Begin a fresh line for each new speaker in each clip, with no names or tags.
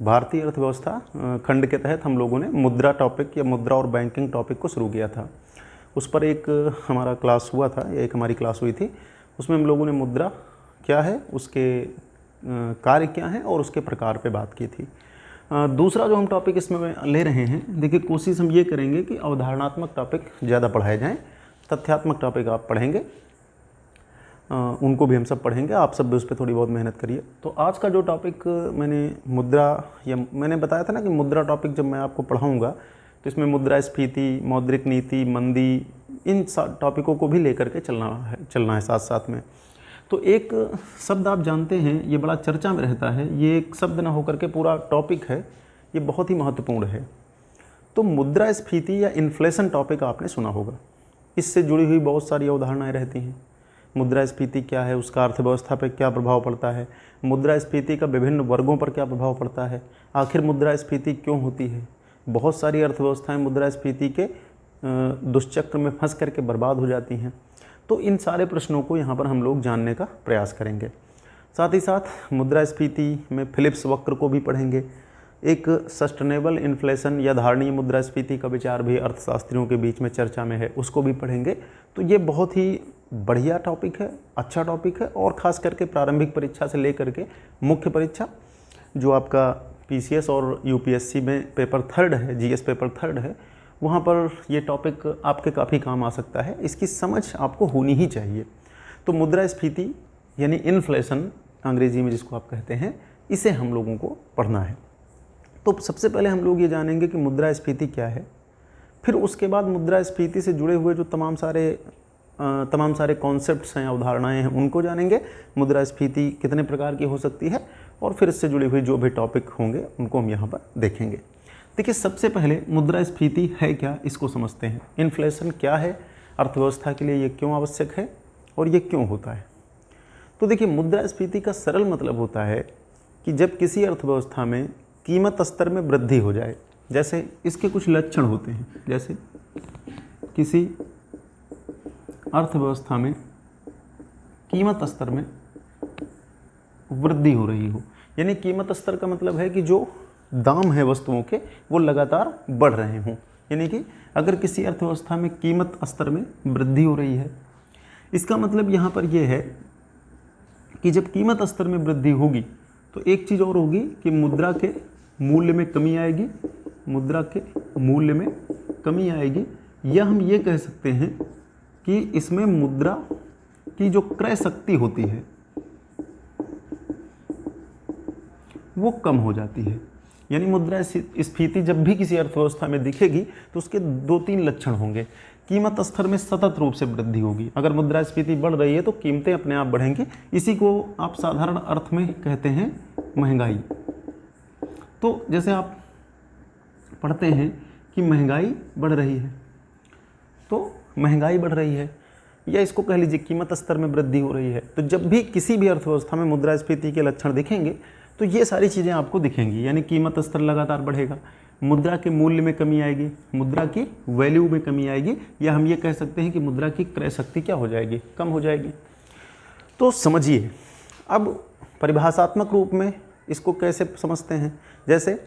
भारतीय अर्थव्यवस्था खंड के तहत हम लोगों ने मुद्रा टॉपिक या मुद्रा और बैंकिंग टॉपिक को शुरू किया था। उस पर एक हमारा क्लास हुआ था, या एक हमारी क्लास हुई थी। उसमें हम लोगों ने मुद्रा क्या है, उसके कार्य क्या हैं और उसके प्रकार पे बात की थी। दूसरा जो हम टॉपिक इसमें ले रहे हैं, देखिए कोशिश हम ये करेंगे कि अवधारणात्मक टॉपिक ज़्यादा पढ़ाए जाएँ। तथ्यात्मक टॉपिक आप पढ़ेंगे, उनको भी हम सब पढ़ेंगे, आप सब भी उस पर थोड़ी बहुत मेहनत करिए। तो आज का जो टॉपिक मैंने मुद्रा, या मैंने बताया था ना कि मुद्रा टॉपिक जब मैं आपको पढ़ाऊँगा तो इसमें मुद्रास्फीति, मौद्रिक नीति, मंदी, इन टॉपिकों को भी लेकर के चलना है साथ साथ में। तो एक शब्द आप जानते हैं, ये बड़ा चर्चा में रहता है, ये एक शब्द ना होकर के पूरा टॉपिक है, ये बहुत ही महत्वपूर्ण है। तो मुद्रास्फीति या इन्फ्लेशन टॉपिक आपने सुना होगा, इससे जुड़ी हुई बहुत सारी अवधारणाएं रहती हैं। मुद्रास्फीति क्या है, उसका अर्थव्यवस्था पर क्या प्रभाव पड़ता है, मुद्रास्फीति का विभिन्न वर्गों पर क्या प्रभाव पड़ता है, आखिर मुद्रास्फीति क्यों होती है। बहुत सारी अर्थव्यवस्थाएं मुद्रास्फीति के दुष्चक्र में फंस करके बर्बाद हो जाती हैं। तो इन सारे प्रश्नों को यहाँ पर हम लोग जानने का प्रयास करेंगे। साथ ही साथ मुद्रास्फीति में फिलिप्स वक्र को भी पढ़ेंगे। एक सस्टेनेबल इन्फ्लेशन या धारणीय मुद्रास्फीति का विचार भी अर्थशास्त्रियों के बीच में चर्चा में है, उसको भी पढ़ेंगे। तो ये बहुत ही बढ़िया टॉपिक है, अच्छा टॉपिक है, और ख़ास करके प्रारंभिक परीक्षा से लेकर के मुख्य परीक्षा जो आपका पीसीएस और यूपीएससी में पेपर 3 है, जीएस पेपर 3 है, वहाँ पर ये टॉपिक आपके काफ़ी काम आ सकता है। इसकी समझ आपको होनी ही चाहिए। तो मुद्रास्फीति यानी इन्फ्लेशन अंग्रेजी में जिसको आप कहते हैं, इसे हम लोगों को पढ़ना है। तो सबसे पहले हम लोग ये जानेंगे कि मुद्रास्फीति क्या है, फिर उसके बाद मुद्रास्फीति से जुड़े हुए जो तमाम सारे कॉन्सेप्ट्स हैं, अवधारणाएं हैं, उनको जानेंगे। मुद्रास्फीति कितने प्रकार की हो सकती है, और फिर इससे जुड़ी हुई जो भी टॉपिक होंगे उनको हम यहाँ पर देखेंगे। देखिए सबसे पहले मुद्रास्फीति है क्या, इसको समझते हैं। इन्फ्लेशन क्या है, अर्थव्यवस्था के लिए ये क्यों आवश्यक है और ये क्यों होता है। तो देखिए मुद्रास्फीति का सरल मतलब होता है कि जब किसी अर्थव्यवस्था में कीमत स्तर में वृद्धि हो जाए। जैसे इसके कुछ लक्षण होते हैं, जैसे किसी अर्थव्यवस्था में कीमत स्तर में वृद्धि हो रही हो, यानी कीमत स्तर का मतलब है कि जो दाम है वस्तुओं के वो लगातार बढ़ रहे हों। यानी कि अगर किसी अर्थव्यवस्था में कीमत स्तर में वृद्धि हो रही है, इसका मतलब यहाँ पर यह है कि जब कीमत स्तर में वृद्धि होगी तो एक चीज़ और होगी कि मुद्रा के मूल्य में कमी आएगी, मुद्रा के मूल्य में कमी आएगी, या हम ये कह सकते हैं कि इसमें मुद्रा की जो क्रय शक्ति होती है वो कम हो जाती है। यानी मुद्रास्फीति जब भी किसी अर्थव्यवस्था में दिखेगी तो उसके 2-3 लक्षण होंगे। कीमत स्तर में सतत रूप से वृद्धि होगी। अगर मुद्रास्फीति बढ़ रही है तो कीमतें अपने आप बढ़ेंगी। इसी को आप साधारण अर्थ में कहते हैं महंगाई। तो जैसे आप पढ़ते हैं कि महंगाई बढ़ रही है, तो महंगाई बढ़ रही है, या इसको कह लीजिए कीमत स्तर में वृद्धि हो रही है। तो जब भी किसी भी अर्थव्यवस्था में मुद्रास्फीति के लक्षण दिखेंगे तो ये सारी चीज़ें आपको दिखेंगी। यानी कीमत स्तर लगातार बढ़ेगा, मुद्रा के मूल्य में कमी आएगी, मुद्रा की वैल्यू में कमी आएगी, या हम ये कह सकते हैं कि मुद्रा की क्रय शक्ति क्या हो जाएगी, कम हो जाएगी। तो समझिए अब परिभाषात्मक रूप में इसको कैसे समझते हैं। जैसे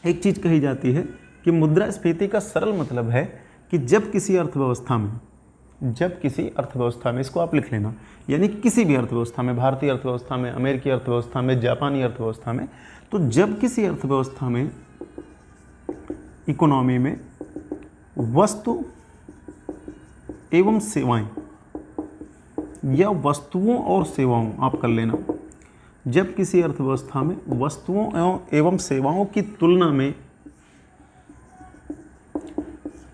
एक चीज़ कही जाती है कि मुद्रास्फीति का सरल मतलब है कि जब किसी अर्थव्यवस्था में, इसको आप लिख लेना, यानी किसी भी अर्थव्यवस्था में, भारतीय अर्थव्यवस्था में, अमेरिकी अर्थव्यवस्था में, जापानी अर्थव्यवस्था में, तो जब किसी अर्थव्यवस्था में, इकोनॉमी में वस्तु एवं सेवाएं, या वस्तुओं और सेवाओं, आप कर लेना, जब किसी अर्थव्यवस्था में वस्तुओं एवं सेवाओं की तुलना में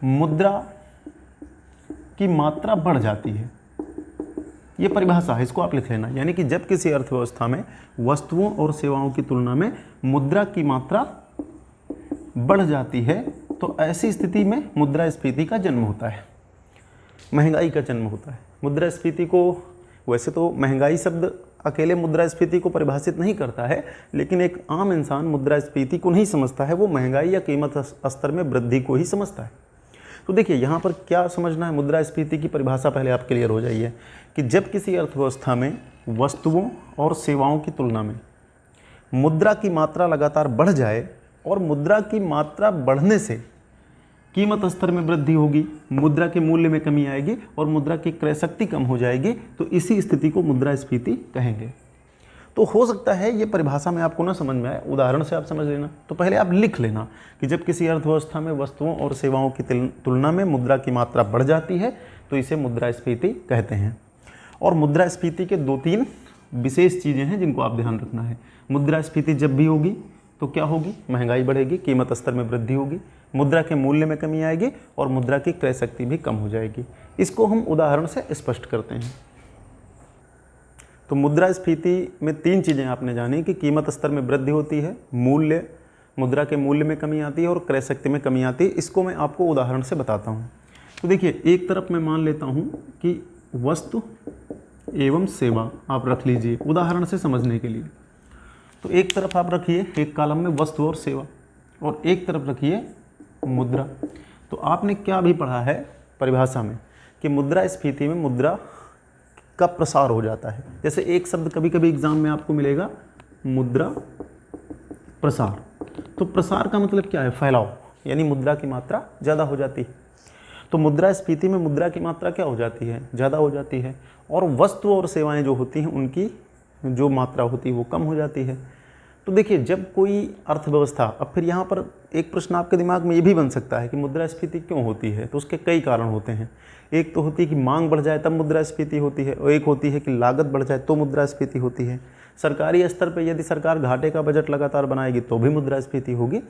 मुद्रा की मात्रा बढ़ जाती है, ये परिभाषा है, इसको आप लिख लेना। यानी कि जब किसी अर्थव्यवस्था में वस्तुओं और सेवाओं की तुलना में मुद्रा की मात्रा बढ़ जाती है तो ऐसी स्थिति में मुद्रास्फीति का जन्म होता है, महंगाई का जन्म होता है। मुद्रास्फीति को, वैसे तो महंगाई शब्द अकेले मुद्रास्फीति को परिभाषित नहीं करता है, लेकिन एक आम इंसान मुद्रास्फीति को नहीं समझता है, वो महंगाई या कीमत स्तर में वृद्धि को ही समझता है। तो देखिए यहाँ पर क्या समझना है, मुद्रास्फीति की परिभाषा पहले आप क्लियर हो जाइए कि जब किसी अर्थव्यवस्था में वस्तुओं और सेवाओं की तुलना में मुद्रा की मात्रा लगातार बढ़ जाए और मुद्रा की मात्रा बढ़ने से कीमत स्तर में वृद्धि होगी, मुद्रा के मूल्य में कमी आएगी और मुद्रा की क्रय शक्ति कम हो जाएगी, तो इसी स्थिति को मुद्रास्फीति कहेंगे। तो हो सकता है ये परिभाषा में आपको ना समझ में आए, उदाहरण से आप समझ लेना। तो पहले आप लिख लेना कि जब किसी अर्थव्यवस्था में वस्तुओं और सेवाओं की तुलना में मुद्रा की मात्रा बढ़ जाती है तो इसे मुद्रास्फीति कहते हैं। और मुद्रास्फीति के 2-3 विशेष चीज़ें हैं जिनको आप ध्यान रखना है। मुद्रास्फीति जब भी होगी तो क्या होगी, महंगाई बढ़ेगी, कीमत स्तर में वृद्धि होगी, मुद्रा के मूल्य में कमी आएगी और मुद्रा की क्रय शक्ति भी कम हो जाएगी। इसको हम उदाहरण से स्पष्ट करते हैं। तो मुद्रास्फीति में 3 चीज़ें आपने जानी कि कीमत स्तर में वृद्धि होती है, मूल्य, मुद्रा के मूल्य में कमी आती है और क्रय शक्ति में कमी आती है। इसको मैं आपको उदाहरण से बताता हूँ। तो देखिए, एक तरफ मैं मान लेता हूँ कि वस्तु एवं सेवा आप रख लीजिए उदाहरण से समझने के लिए। तो एक तरफ आप रखिए, एक कॉलम में वस्तु और सेवा, और एक तरफ रखिए मुद्रा। तो आपने क्या भी पढ़ा है परिभाषा में कि मुद्रास्फीति में मुद्रा का प्रसार हो जाता है। जैसे एक शब्द कभी कभी एग्जाम में आपको मिलेगा, मुद्रा प्रसार। तो प्रसार का मतलब क्या है, फैलाव, यानी मुद्रा की मात्रा ज़्यादा हो जाती है। तो मुद्रास्फीति में मुद्रा की मात्रा क्या हो जाती है, ज़्यादा हो जाती है, और वस्तु और सेवाएं जो होती हैं उनकी जो मात्रा होती है वो कम हो जाती है। तो देखिए, जब कोई अर्थव्यवस्था, अब फिर यहाँ पर एक प्रश्न आपके दिमाग में ये भी बन सकता है कि मुद्रास्फीति क्यों होती है। तो उसके कई कारण होते हैं। एक तो होती है कि मांग बढ़ जाए तब मुद्रास्फीति होती है, और एक होती है कि लागत बढ़ जाए तो मुद्रास्फीति होती है। सरकारी स्तर पर यदि सरकार घाटे का बजट लगातार बनाएगी तो भी मुद्रास्फीति होगी।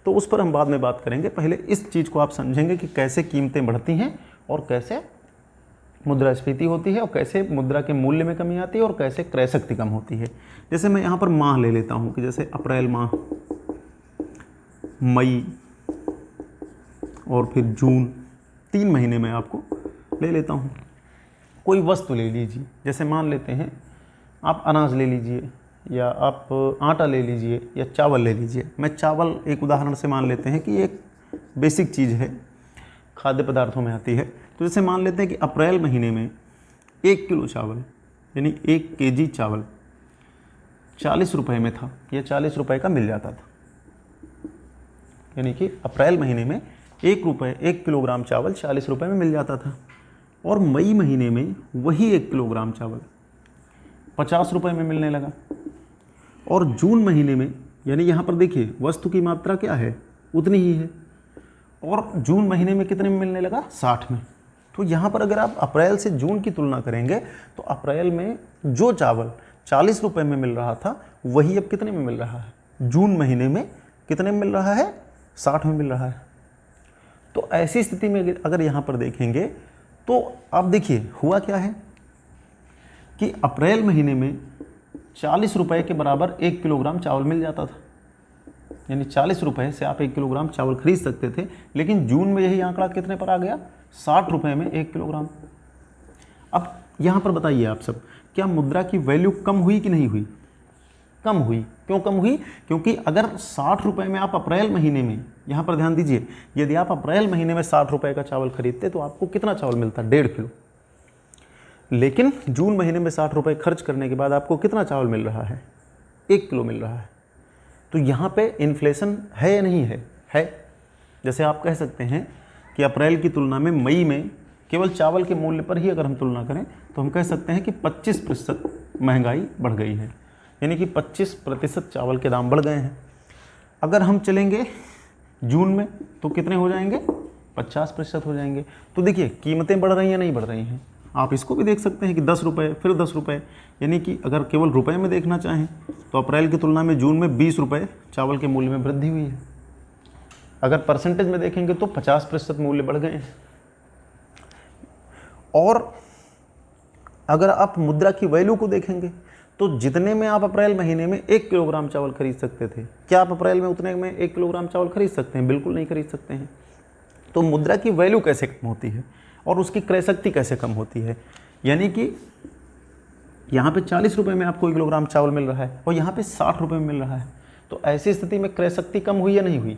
तो उस पर हम बाद में बात करेंगे। पहले इस चीज़ को आप समझेंगे कि कैसे कीमतें बढ़ती हैं और कैसे मुद्रास्फीति होती है, और कैसे मुद्रा के मूल्य में कमी आती है, और कैसे क्रय शक्ति कम होती है। जैसे मैं यहाँ पर माह ले लेता हूँ कि जैसे अप्रैल माह, मई और फिर जून, 3 महीने में आपको ले लेता हूँ। कोई वस्तु ले लीजिए, जैसे मान लेते हैं आप अनाज ले लीजिए, या आप आटा ले लीजिए, या चावल ले लीजिए। मैं चावल एक उदाहरण से मान लेते हैं कि एक बेसिक चीज़ है, खाद्य पदार्थों में आती है। तो जैसे मान लेते हैं कि अप्रैल महीने में 1 किलो चावल, यानी 1 केजी चावल 40 रुपये में था, या 40 रुपये का मिल जाता था। यानी कि अप्रैल महीने में 1 किलोग्राम चावल 40 रुपये में मिल जाता था। और मई महीने में वही 1 किलोग्राम चावल 50 रुपये में मिलने लगा। और जून महीने में, यानी यहाँ पर देखिए वस्तु की मात्रा क्या है, उतनी ही है, और जून महीने में कितने में मिलने लगा, 60 में। तो यहाँ पर अगर आप अप्रैल से जून की तुलना करेंगे तो अप्रैल में जो चावल 40 रुपये में मिल रहा था वही अब कितने में मिल रहा है, जून महीने में कितने में मिल रहा है, 60 में मिल रहा है। तो ऐसी स्थिति में अगर यहाँ पर देखेंगे तो आप देखिए हुआ क्या है कि अप्रैल महीने में 40 रुपये के बराबर 1 किलोग्राम चावल मिल जाता था, यानी 40 रुपये से आप 1 किलोग्राम चावल खरीद सकते थे। लेकिन जून में यही आंकड़ा कितने पर आ गया, 60 रुपये में 1 किलोग्राम। अब यहाँ पर बताइए आप सब, क्या मुद्रा की वैल्यू कम हुई कि नहीं हुई, कम हुई। क्यों कम हुई, क्योंकि अगर 60 रुपये में आप अप्रैल महीने में, यहाँ पर ध्यान दीजिए, यदि आप अप्रैल महीने में 60 रुपये का चावल खरीदते तो आपको कितना चावल मिलता, 1.5 किलो। लेकिन जून महीने में 60 रुपये खर्च करने के बाद आपको कितना चावल मिल रहा है, 1 किलो मिल रहा है। तो यहाँ पे इन्फ्लेशन है या नहीं है, है। जैसे आप कह सकते हैं कि अप्रैल की तुलना में मई में केवल चावल के मूल्य पर ही अगर हम तुलना करें तो हम कह सकते हैं कि 25% महंगाई बढ़ गई है, यानी कि 25% चावल के दाम बढ़ गए हैं। अगर हम चलेंगे जून में तो कितने हो जाएंगे, 50% हो जाएंगे। तो देखिए कीमतें बढ़ रही हैं या नहीं बढ़ रही हैं। आप इसको भी देख सकते हैं कि 10 रुपये फिर 10 रुपये, यानी कि अगर केवल रुपए में देखना चाहें तो अप्रैल की तुलना में जून में 20 रुपये चावल के मूल्य में वृद्धि हुई है। अगर परसेंटेज में देखेंगे तो 50% मूल्य बढ़ गए हैं। और अगर आप मुद्रा की वैल्यू को देखेंगे तो जितने में आप अप्रैल महीने में 1 किलोग्राम चावल खरीद सकते थे, क्या आप अप्रैल में उतने में 1 किलोग्राम चावल खरीद सकते हैं, बिल्कुल नहीं खरीद सकते हैं। तो मुद्रा की वैल्यू कैसे कम होती है और उसकी क्रय शक्ति कैसे कम होती है, यानी कि यहाँ पे 40 रुपये में आपको 1 किलोग्राम चावल मिल रहा है और यहाँ पे 60 रुपये में मिल रहा है। तो ऐसी स्थिति में क्रय शक्ति कम हुई या नहीं हुई,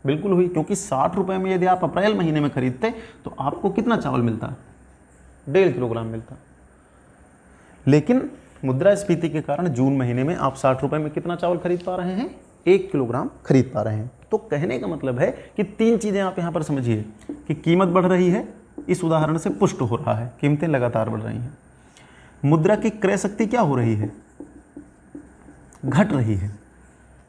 बिल्कुल हुई, क्योंकि 60 रुपये में यदि आप अप्रैल महीने में खरीदते तो आपको कितना चावल मिलता, 1.5 किलोग्राम मिलता। लेकिन मुद्रास्फीति के कारण जून महीने में आप 60 रुपये में कितना चावल खरीद पा रहे हैं? 1 किलोग्राम खरीद पा रहे हैं। तो कहने का मतलब है कि 3 चीज़ें आप यहाँ पर समझिए कि कीमत बढ़ रही है, इस उदाहरण से पुष्ट हो रहा है, कीमतें लगातार बढ़ रही हैं। मुद्रा की क्रय शक्ति क्या हो रही है? घट रही है।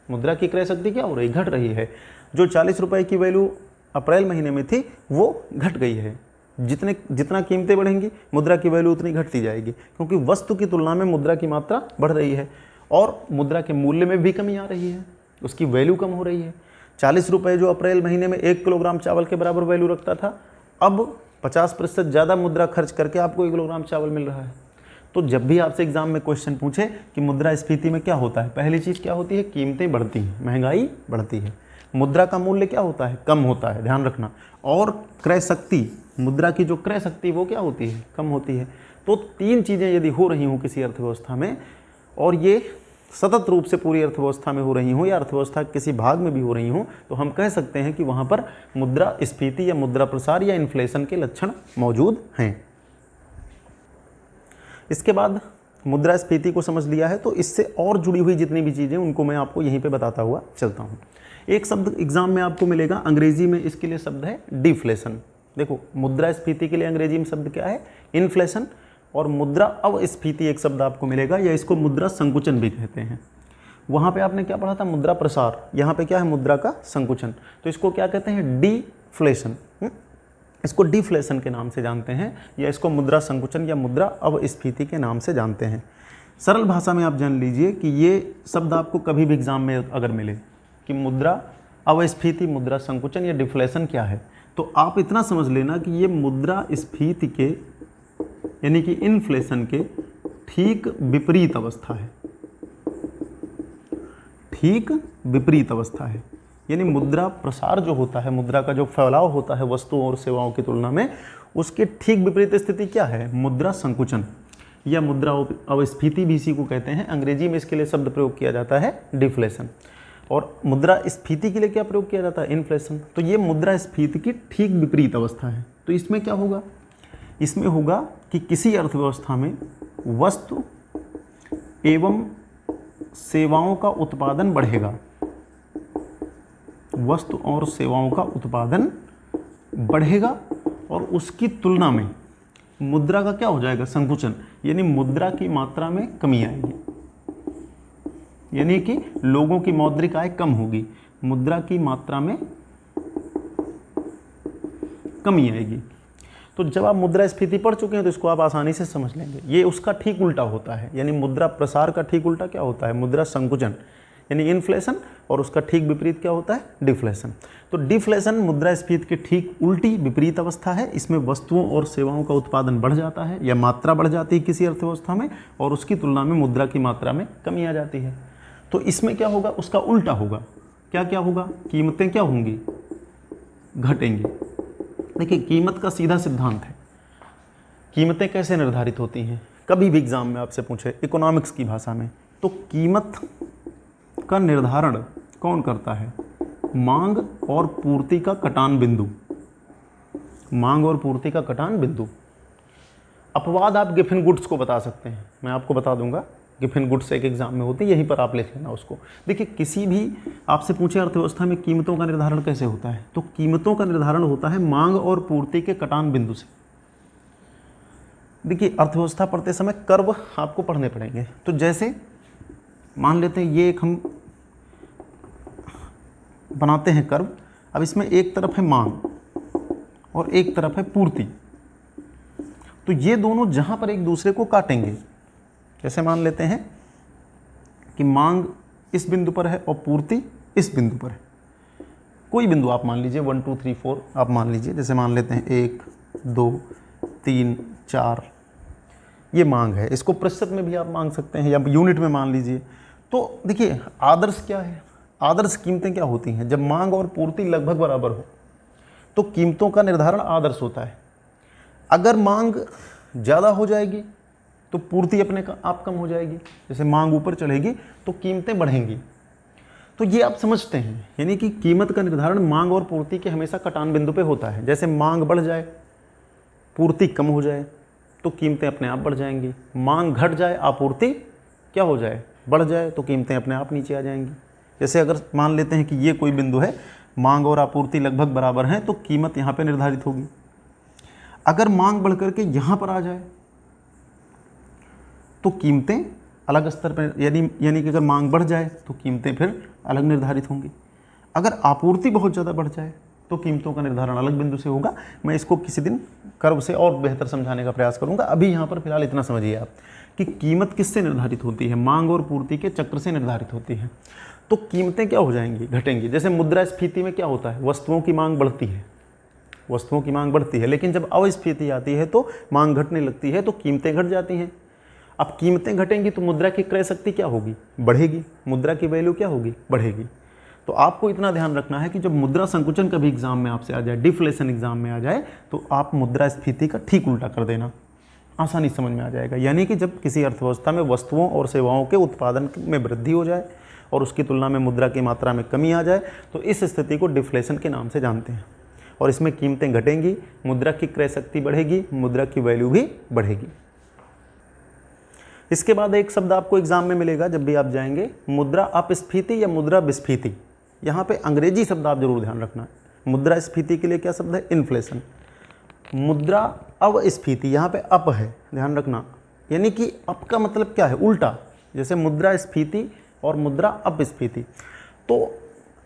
मुद्रा की क्रय शक्ति क्या हो रही है? घट रही है। जो 40 रुपये की वैल्यू अप्रैल महीने में थी वो घट गई है। जितना कीमतें बढ़ेंगी मुद्रा की वैल्यू उतनी घटती जाएगी, क्योंकि वस्तु की तुलना में मुद्रा की मात्रा बढ़ रही है और मुद्रा के मूल्य में भी कमी आ रही है, उसकी वैल्यू कम हो रही है। 40 रुपये जो अप्रैल महीने में 1 किलोग्राम चावल के बराबर वैल्यू रखता था, अब 50% ज़्यादा मुद्रा खर्च करके आपको 1 किलोग्राम चावल मिल रहा है। तो जब भी आपसे एग्जाम में क्वेश्चन पूछे कि मुद्रास्फीति में क्या होता है, पहली चीज़ क्या होती है? कीमतें बढ़ती हैं, महंगाई बढ़ती है। मुद्रा का मूल्य क्या होता है? कम होता है, ध्यान रखना। और क्रय शक्ति, मुद्रा की जो क्रय शक्ति वो क्या होती है? कम होती है। तो 3 चीज़ें यदि हो रही हों किसी अर्थव्यवस्था में और ये सतत रूप से पूरी अर्थव्यवस्था में हो रही हों या अर्थव्यवस्था के किसी भाग में भी हो रही हों, तो हम कह सकते हैं कि वहाँ पर मुद्रास्फीति या मुद्रा प्रसार या इन्फ्लेशन के लक्षण मौजूद हैं। इसके बाद मुद्रास्फीति को समझ लिया है, तो इससे और जुड़ी हुई जितनी भी चीज़ें उनको मैं आपको यहीं पे बताता हुआ चलता हूँ। एक शब्द एग्जाम में आपको मिलेगा, अंग्रेजी में इसके लिए शब्द है डिफ्लेशन। देखो, मुद्रास्फीति के लिए अंग्रेजी में शब्द क्या है? इन्फ्लेशन। और मुद्रा अवस्फीति एक शब्द आपको मिलेगा, या इसको मुद्रा संकुचन भी कहते हैं। वहाँ पे आपने क्या पढ़ा था? मुद्रा प्रसार। यहाँ पे क्या है? मुद्रा का संकुचन। तो इसको क्या कहते हैं? डिफ्लेशन। इसको डिफ्लेशन के नाम से जानते हैं, या इसको मुद्रा संकुचन या मुद्रा अवस्फीति के नाम से जानते हैं। सरल भाषा में आप जान लीजिए कि ये शब्द आपको कभी भी एग्जाम में अगर मिले कि मुद्रा अवस्फीति, मुद्रा संकुचन या डिफ्लेशन क्या है, तो आप इतना समझ लेना कि ये मुद्रास्फीति के यानी कि इन्फ्लेशन के ठीक विपरीत अवस्था है। ठीक विपरीत अवस्था है, यानी मुद्रा प्रसार जो होता है, मुद्रा का जो फैलाव होता है वस्तुओं और सेवाओं की तुलना में, उसके ठीक विपरीत स्थिति क्या है? मुद्रा संकुचन या मुद्रा अवस्फीति भी इसी को कहते हैं। अंग्रेजी में इसके लिए शब्द प्रयोग किया जाता है डिफ्लेशन, और मुद्रास्फीति के लिए क्या प्रयोग किया जाता है? इन्फ्लेशन। तो ये मुद्रास्फीति की ठीक विपरीत अवस्था है। तो इसमें क्या होगा? इसमें होगा कि किसी अर्थव्यवस्था में वस्तु एवं सेवाओं का उत्पादन बढ़ेगा, वस्तु और सेवाओं का उत्पादन बढ़ेगा, और उसकी तुलना में मुद्रा का क्या हो जाएगा? संकुचन, यानी मुद्रा की मात्रा में कमी आएगी, यानी कि लोगों की मौद्रिक आय कम होगी, मुद्रा की मात्रा में कमी आएगी। तो जब आप मुद्रास्फीति पढ़ चुके हैं तो इसको आप आसानी से समझ लेंगे। ये उसका ठीक उल्टा होता है, यानी मुद्रा प्रसार का ठीक उल्टा क्या होता है? मुद्रा संकुचन यानी इन्फ्लेशन, और उसका ठीक विपरीत क्या होता है? डिफ्लेशन। तो डिफ्लेशन मुद्रास्फीति की ठीक उल्टी विपरीत अवस्था है। इसमें वस्तुओं और सेवाओं का उत्पादन बढ़ जाता है या मात्रा बढ़ जाती है किसी अर्थव्यवस्था में, और उसकी तुलना में मुद्रा की मात्रा में कमी आ जाती है। तो इसमें क्या होगा? उसका उल्टा होगा। क्या क्या होगा? कीमतें क्या होंगी? घटेंगी। देखिए, कीमत का सीधा सिद्धांत है। कीमतें कैसे निर्धारित होती हैं? कभी भी एग्जाम में आपसे पूछे इकोनॉमिक्स की भाषा में, तो कीमत का निर्धारण कौन करता है? मांग और पूर्ति का कटान बिंदु। मांग और पूर्ति का कटान बिंदु। अपवाद आप गिफिन गुड्स को बता सकते हैं, मैं आपको बता दूंगा। गिफिन गुड्स एक एग्जाम में होती है, यहीं पर आप लिख लेना उसको। देखिए, किसी भी आपसे पूछे अर्थव्यवस्था में कीमतों का निर्धारण कैसे होता है, तो कीमतों का निर्धारण होता है मांग और पूर्ति के कटान बिंदु से। देखिए, अर्थव्यवस्था पढ़ते समय कर्व आपको पढ़ने पड़ेंगे। तो जैसे मान लेते हैं ये एक हम बनाते हैं कर्व। अब इसमें एक तरफ है मांग और एक तरफ है पूर्ति। तो ये दोनों जहां पर एक दूसरे को काटेंगे, जैसे मान लेते हैं कि मांग इस बिंदु पर है और पूर्ति इस बिंदु पर है। कोई बिंदु आप मान लीजिए, 1 2 3 4 आप मान लीजिए। जैसे मान लेते हैं 1 2 3 4, ये मांग है। इसको प्रतिशत में भी आप मांग सकते हैं या यूनिट में मान लीजिए। तो देखिए, आदर्श क्या है? आदर्श कीमतें क्या होती हैं? जब मांग और पूर्ति लगभग बराबर हो तो कीमतों का निर्धारण आदर्श होता है। अगर मांग ज़्यादा हो जाएगी तो पूर्ति अपने आप कम हो जाएगी। जैसे मांग ऊपर चढ़ेगी तो कीमतें बढ़ेंगी। तो ये आप समझते हैं, यानी कि कीमत का निर्धारण मांग और पूर्ति के हमेशा कटान बिंदु पे होता है। जैसे मांग बढ़ जाए, पूर्ति कम हो जाए, तो कीमतें अपने आप बढ़ जाएंगी। मांग घट जाए, आपूर्ति क्या हो जाए, बढ़ जाए, तो कीमतें अपने आप नीचे आ जाएंगी। जैसे अगर मान लेते हैं कि ये कोई बिंदु है, मांग और आपूर्ति लगभग बराबर हैं, तो कीमत यहाँ पे निर्धारित होगी। अगर मांग बढ़ करके यहाँ पर आ जाए तो कीमतें अलग स्तर पर, यानी कि अगर मांग बढ़ जाए तो कीमतें फिर अलग निर्धारित होंगी। अगर आपूर्ति बहुत ज़्यादा बढ़ जाए तो कीमतों का निर्धारण अलग बिंदु से होगा। मैं इसको किसी दिन कर्व से और बेहतर समझाने का प्रयास करूंगा। अभी यहाँ पर फिलहाल इतना समझिए आप कि कीमत किससे निर्धारित होती है, मांग और पूर्ति के चक्र से निर्धारित होती है। तो कीमतें क्या हो जाएंगी, घटेंगी। जैसे मुद्रास्फीति में क्या होता है, वस्तुओं की मांग बढ़ती है, वस्तुओं की मांग बढ़ती है, लेकिन जब अस्फीति आती है तो मांग घटने लगती है, तो कीमतें घट जाती हैं। अब कीमतें घटेंगी तो मुद्रा की क्रय शक्ति क्या होगी, बढ़ेगी। मुद्रा की वैल्यू क्या होगी, बढ़ेगी। तो आपको इतना ध्यान रखना है कि जब मुद्रा संकुचन कभी एग्जाम में आपसे आ जाए, डिफ्लेशन एग्जाम में आ जाए, तो आप मुद्रास्फीति का ठीक उल्टा कर देना, आसानी समझ में आ जाएगा। यानी कि जब किसी अर्थव्यवस्था में वस्तुओं और सेवाओं के उत्पादन में वृद्धि हो जाए और उसकी तुलना में मुद्रा की मात्रा में कमी आ जाए, तो इस स्थिति को डिफ्लेशन के नाम से जानते हैं। और इसमें कीमतें घटेंगी, मुद्रा की क्रय शक्ति बढ़ेगी, मुद्रा की वैल्यू भी बढ़ेगी। इसके बाद एक शब्द आपको एग्जाम में मिलेगा जब भी आप जाएंगे, मुद्रा अपस्फीति या मुद्रा विस्फीति। यहाँ पे अंग्रेजी शब्द आप जरूर ध्यान रखना। मुद्रा स्फीति के लिए क्या शब्द है, इन्फ्लेशन। मुद्रा अवस्फीति, यहाँ पे अप है, ध्यान रखना, यानी कि अप का मतलब क्या है, उल्टा। जैसे मुद्रा स्फीति और मुद्रा अपस्फीति, तो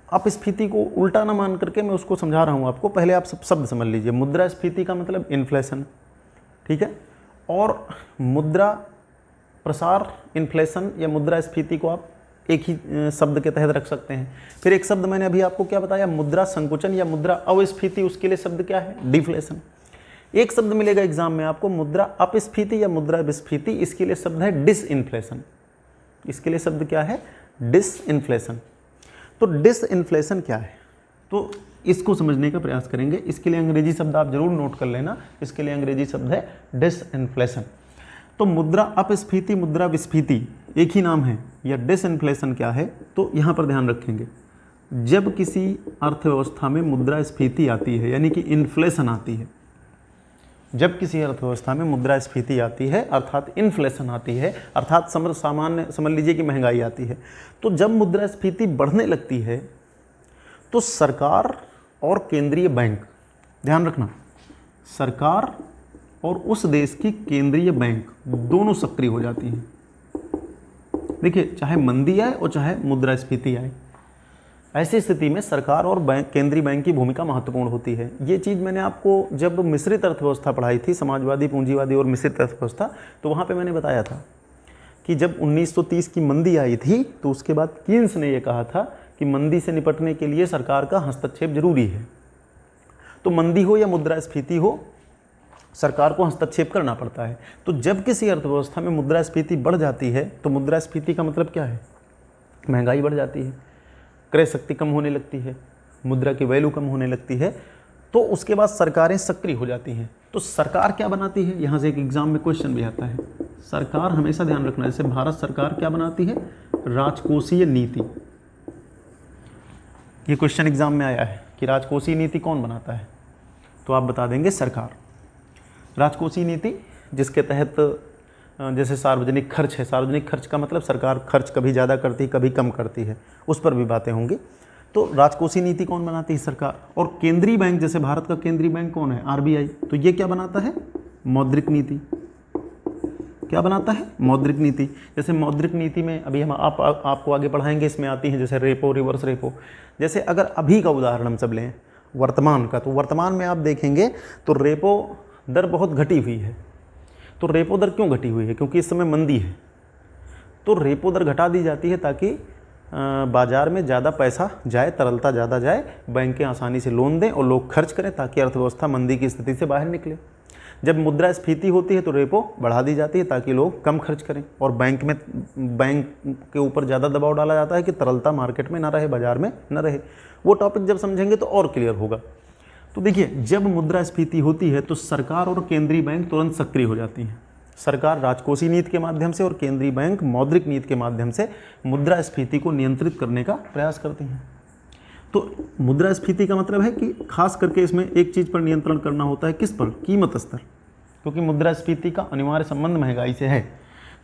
अपस्फीति को उल्टा ना मान करके मैं उसको समझा रहा हूँ आपको। पहले आप सब शब्द समझ लीजिए। मुद्रा स्फीति का मतलब इन्फ्लेशन, ठीक है, और मुद्रा प्रसार इन्फ्लेशन या मुद्रा स्फीति को आप एक ही शब्द के तहत रख सकते हैं। फिर एक शब्द मैंने अभी आपको क्या बताया, मुद्रा संकुचन या मुद्रा अवस्फीति, उसके लिए शब्द क्या है, डिफ्लेशन। एक शब्द मिलेगा एग्जाम में आपको, मुद्रा अपस्फीति या मुद्रा विस्फीति, इसके लिए शब्द है डिसइन्फ्लेशन। इसके लिए शब्द क्या है, डिसइन्फ्लेशन। तो डिसइन्फ्लेशन क्या है, तो इसको समझने का प्रयास करेंगे। इसके लिए अंग्रेजी शब्द आप जरूर नोट कर लेना। इसके लिए अंग्रेजी शब्द है डिसइन्फ्लेशन। तो मुद्रा अपस्फीति, मुद्रा विस्फीति एक ही नाम है, या डिसइन्फ्लेशन क्या है, तो यहाँ पर ध्यान रखेंगे। जब किसी अर्थव्यवस्था में मुद्रा स्फीति आती है, यानी कि इन्फ्लेशन आती है, जब किसी अर्थव्यवस्था में मुद्रा स्फीति आती है अर्थात इन्फ्लेशन आती है, अर्थात सामान्य समझ लीजिए कि महंगाई आती है, तो जब मुद्रा स्फीति बढ़ने लगती है तो सरकार और केंद्रीय बैंक, ध्यान रखना, सरकार और उस देश की केंद्रीय बैंक दोनों सक्रिय हो जाती हैं। देखिए, चाहे मंदी आए और चाहे मुद्रास्फीति आए, ऐसी स्थिति में सरकार और बैंक, केंद्रीय बैंक की भूमिका महत्वपूर्ण होती है। ये चीज़ मैंने आपको जब मिश्रित अर्थव्यवस्था पढ़ाई थी, समाजवादी, पूंजीवादी और मिश्रित अर्थव्यवस्था, तो वहाँ पे मैंने बताया था कि जब 1930 की मंदी आई थी तो उसके बाद कीन्स ने यह कहा था कि मंदी से निपटने के लिए सरकार का हस्तक्षेप जरूरी है। तो मंदी हो या मुद्रास्फीति हो, सरकार को हस्तक्षेप करना पड़ता है। तो जब किसी अर्थव्यवस्था में मुद्रास्फीति बढ़ जाती है, तो मुद्रास्फीति का मतलब क्या है, महंगाई बढ़ जाती है, क्रय शक्ति कम होने लगती है, मुद्रा की वैल्यू कम होने लगती है, तो उसके बाद सरकारें सक्रिय हो जाती हैं। तो सरकार क्या बनाती है, यहाँ से एक एग्जाम में क्वेश्चन भी आता है। सरकार हमेशा ध्यान रखना, जैसे भारत सरकार क्या बनाती है, राजकोषीय नीति। ये क्वेश्चन एग्जाम में आया है कि राजकोषीय नीति कौन बनाता है, तो आप बता देंगे सरकार। राजकोषीय नीति जिसके तहत जैसे सार्वजनिक खर्च है, सार्वजनिक खर्च का मतलब सरकार खर्च कभी ज़्यादा करती है, कभी कम करती है, उस पर भी बातें होंगी। तो राजकोषीय नीति कौन बनाती है, सरकार। और केंद्रीय बैंक, जैसे भारत का केंद्रीय बैंक कौन है, आरबीआई, तो ये क्या बनाता है, मौद्रिक नीति। क्या बनाता है, मौद्रिक नीति। जैसे मौद्रिक नीति में अभी हम आपको आगे पढ़ाएंगे, इसमें आती हैं जैसे रेपो, रिवर्स रेपो। जैसे अगर अभी का उदाहरण हम सब लें, वर्तमान का, तो वर्तमान में आप देखेंगे तो रेपो दर बहुत घटी हुई है। तो रेपो दर क्यों घटी हुई है, क्योंकि इस समय मंदी है। तो रेपो दर घटा दी जाती है ताकि बाज़ार में ज़्यादा पैसा जाए, तरलता ज़्यादा जाए, बैंकें आसानी से लोन दें और लोग खर्च करें, ताकि अर्थव्यवस्था मंदी की स्थिति से बाहर निकले। जब मुद्रास्फीति होती है तो रेपो बढ़ा दी जाती है ताकि लोग कम खर्च करें, और बैंक के ऊपर ज़्यादा दबाव डाला जाता है कि तरलता मार्केट में ना रहे, बाज़ार में ना रहे। वो टॉपिक जब समझेंगे तो और क्लियर होगा। तो देखिए, जब मुद्रास्फीति होती है तो सरकार और केंद्रीय बैंक तुरंत सक्रिय हो जाती हैं। सरकार राजकोषीय नीति के माध्यम से और केंद्रीय बैंक मौद्रिक नीति के माध्यम से मुद्रास्फीति को नियंत्रित करने का प्रयास करते हैं। तो मुद्रास्फीति का मतलब है कि खास करके इसमें एक चीज़ पर नियंत्रण करना होता है, किस पर, कीमत स्तर। क्योंकि मुद्रास्फीति का अनिवार्य संबंध महंगाई से है।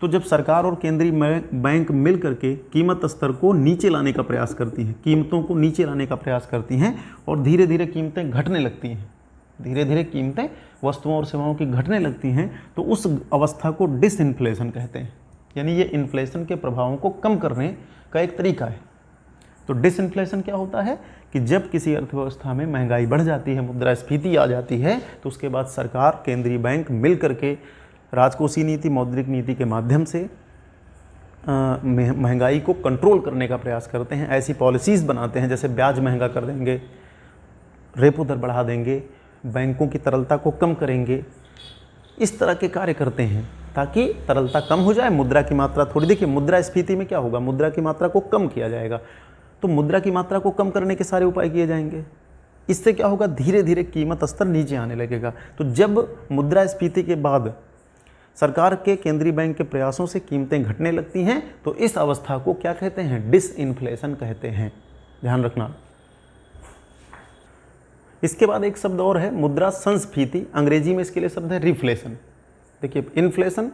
तो जब सरकार और केंद्रीय बैंक मिल करके कीमत स्तर को नीचे लाने का प्रयास करती हैं, कीमतों को नीचे लाने का प्रयास करती हैं और धीरे धीरे कीमतें घटने लगती हैं, धीरे धीरे कीमतें वस्तुओं और सेवाओं की घटने लगती हैं, तो उस अवस्था को डिसइन्फ्लेशन कहते हैं। यानी ये इन्फ्लेशन के प्रभावों को कम करने का एक तरीका है। तो डिसइन्फ्लेशन क्या होता है कि जब किसी अर्थव्यवस्था में महंगाई बढ़ जाती है, मुद्रास्फीति आ जाती है, तो उसके बाद सरकार, केंद्रीय बैंक मिल करके राजकोषीय नीति, मौद्रिक नीति के माध्यम से महंगाई को कंट्रोल करने का प्रयास करते हैं। ऐसी पॉलिसीज़ बनाते हैं जैसे ब्याज महंगा कर देंगे, रेपो दर बढ़ा देंगे, बैंकों की तरलता को कम करेंगे, इस तरह के कार्य करते हैं ताकि तरलता कम हो जाए, मुद्रा की मात्रा थोड़ी, देखिए मुद्रास्फीति में क्या होगा, मुद्रा की मात्रा को कम किया जाएगा, तो मुद्रा की मात्रा को कम करने के सारे उपाय किए जाएंगे। इससे क्या होगा, धीरे धीरे कीमत स्तर नीचे आने लगेगा। तो जब मुद्रास्फीति के बाद सरकार के, केंद्रीय बैंक के प्रयासों से कीमतें घटने लगती हैं, तो इस अवस्था को क्या कहते हैं, डिसइन्फ्लेशन कहते हैं, ध्यान रखना। इसके बाद एक शब्द और है, मुद्रा संस्फीति, अंग्रेजी में इसके लिए शब्द है रिफ्लेशन। देखिए इन्फ्लेशन,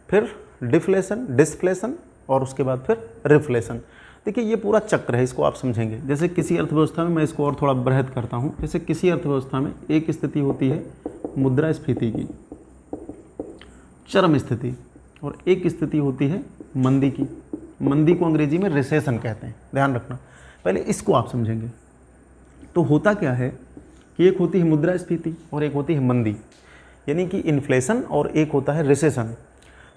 फिर डिफ्लेशन, डिसफ्लेशन और उसके बाद फिर रिफ्लेशन। देखिए ये पूरा चक्र है, इसको आप समझेंगे। जैसे किसी अर्थव्यवस्था में, मैं इसको और थोड़ा बृहद करता हूँ, जैसे किसी अर्थव्यवस्था में एक स्थिति होती है मुद्रास्फीति की, चरम स्थिति, और एक स्थिति होती है मंदी की। मंदी को अंग्रेजी में रिसेशन कहते हैं, ध्यान रखना। पहले इसको आप समझेंगे। तो होता क्या है कि एक होती है मुद्रास्फीति और एक होती है मंदी, यानी कि इन्फ्लेशन, और एक होता है रिसेशन।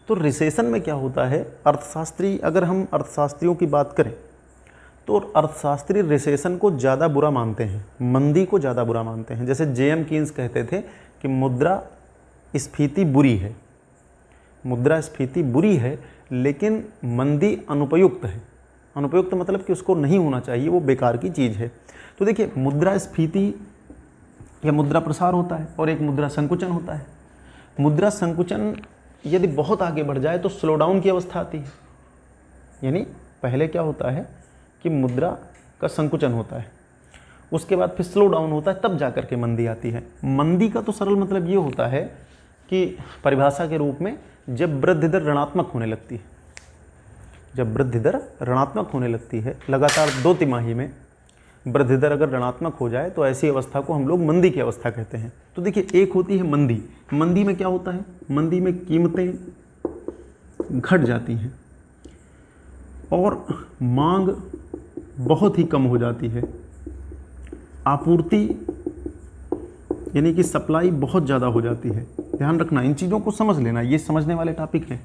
तो रिसेशन में क्या होता है, अर्थशास्त्री, अगर हम अर्थशास्त्रियों की बात करें तो अर्थशास्त्री रिसेशन को ज़्यादा बुरा मानते हैं, मंदी को ज़्यादा बुरा मानते हैं। जैसे जेएम कीन्स कहते थे कि मुद्रास्फीति बुरी है, मुद्रास्फीति बुरी है लेकिन मंदी अनुपयुक्त है। अनुपयुक्त मतलब कि उसको नहीं होना चाहिए, वो बेकार की चीज़ है। तो देखिए मुद्रास्फीति या मुद्रा प्रसार होता है और एक मुद्रा संकुचन होता है। मुद्रा संकुचन यदि बहुत आगे बढ़ जाए तो स्लो डाउन की अवस्था आती है, यानी पहले क्या होता है कि मुद्रा का संकुचन होता है, उसके बाद फिर स्लो डाउन होता है, तब जाकर के मंदी आती है। मंदी का तो सरल मतलब ये होता है कि परिभाषा के रूप में जब वृद्धि दर ऋणात्मक होने लगती है, जब वृद्धि दर ऋणात्मक होने लगती है, लगातार 2 तिमाही में वृद्धि दर अगर ऋणात्मक हो जाए तो ऐसी अवस्था को हम लोग मंदी की अवस्था कहते हैं। तो देखिए एक होती है मंदी। मंदी में क्या होता है, मंदी में कीमतें घट जाती हैं और मांग बहुत ही कम हो जाती है, आपूर्ति यानी कि सप्लाई बहुत ज़्यादा हो जाती है। ध्यान रखना, इन चीज़ों को समझ लेना, ये समझने वाले टॉपिक हैं।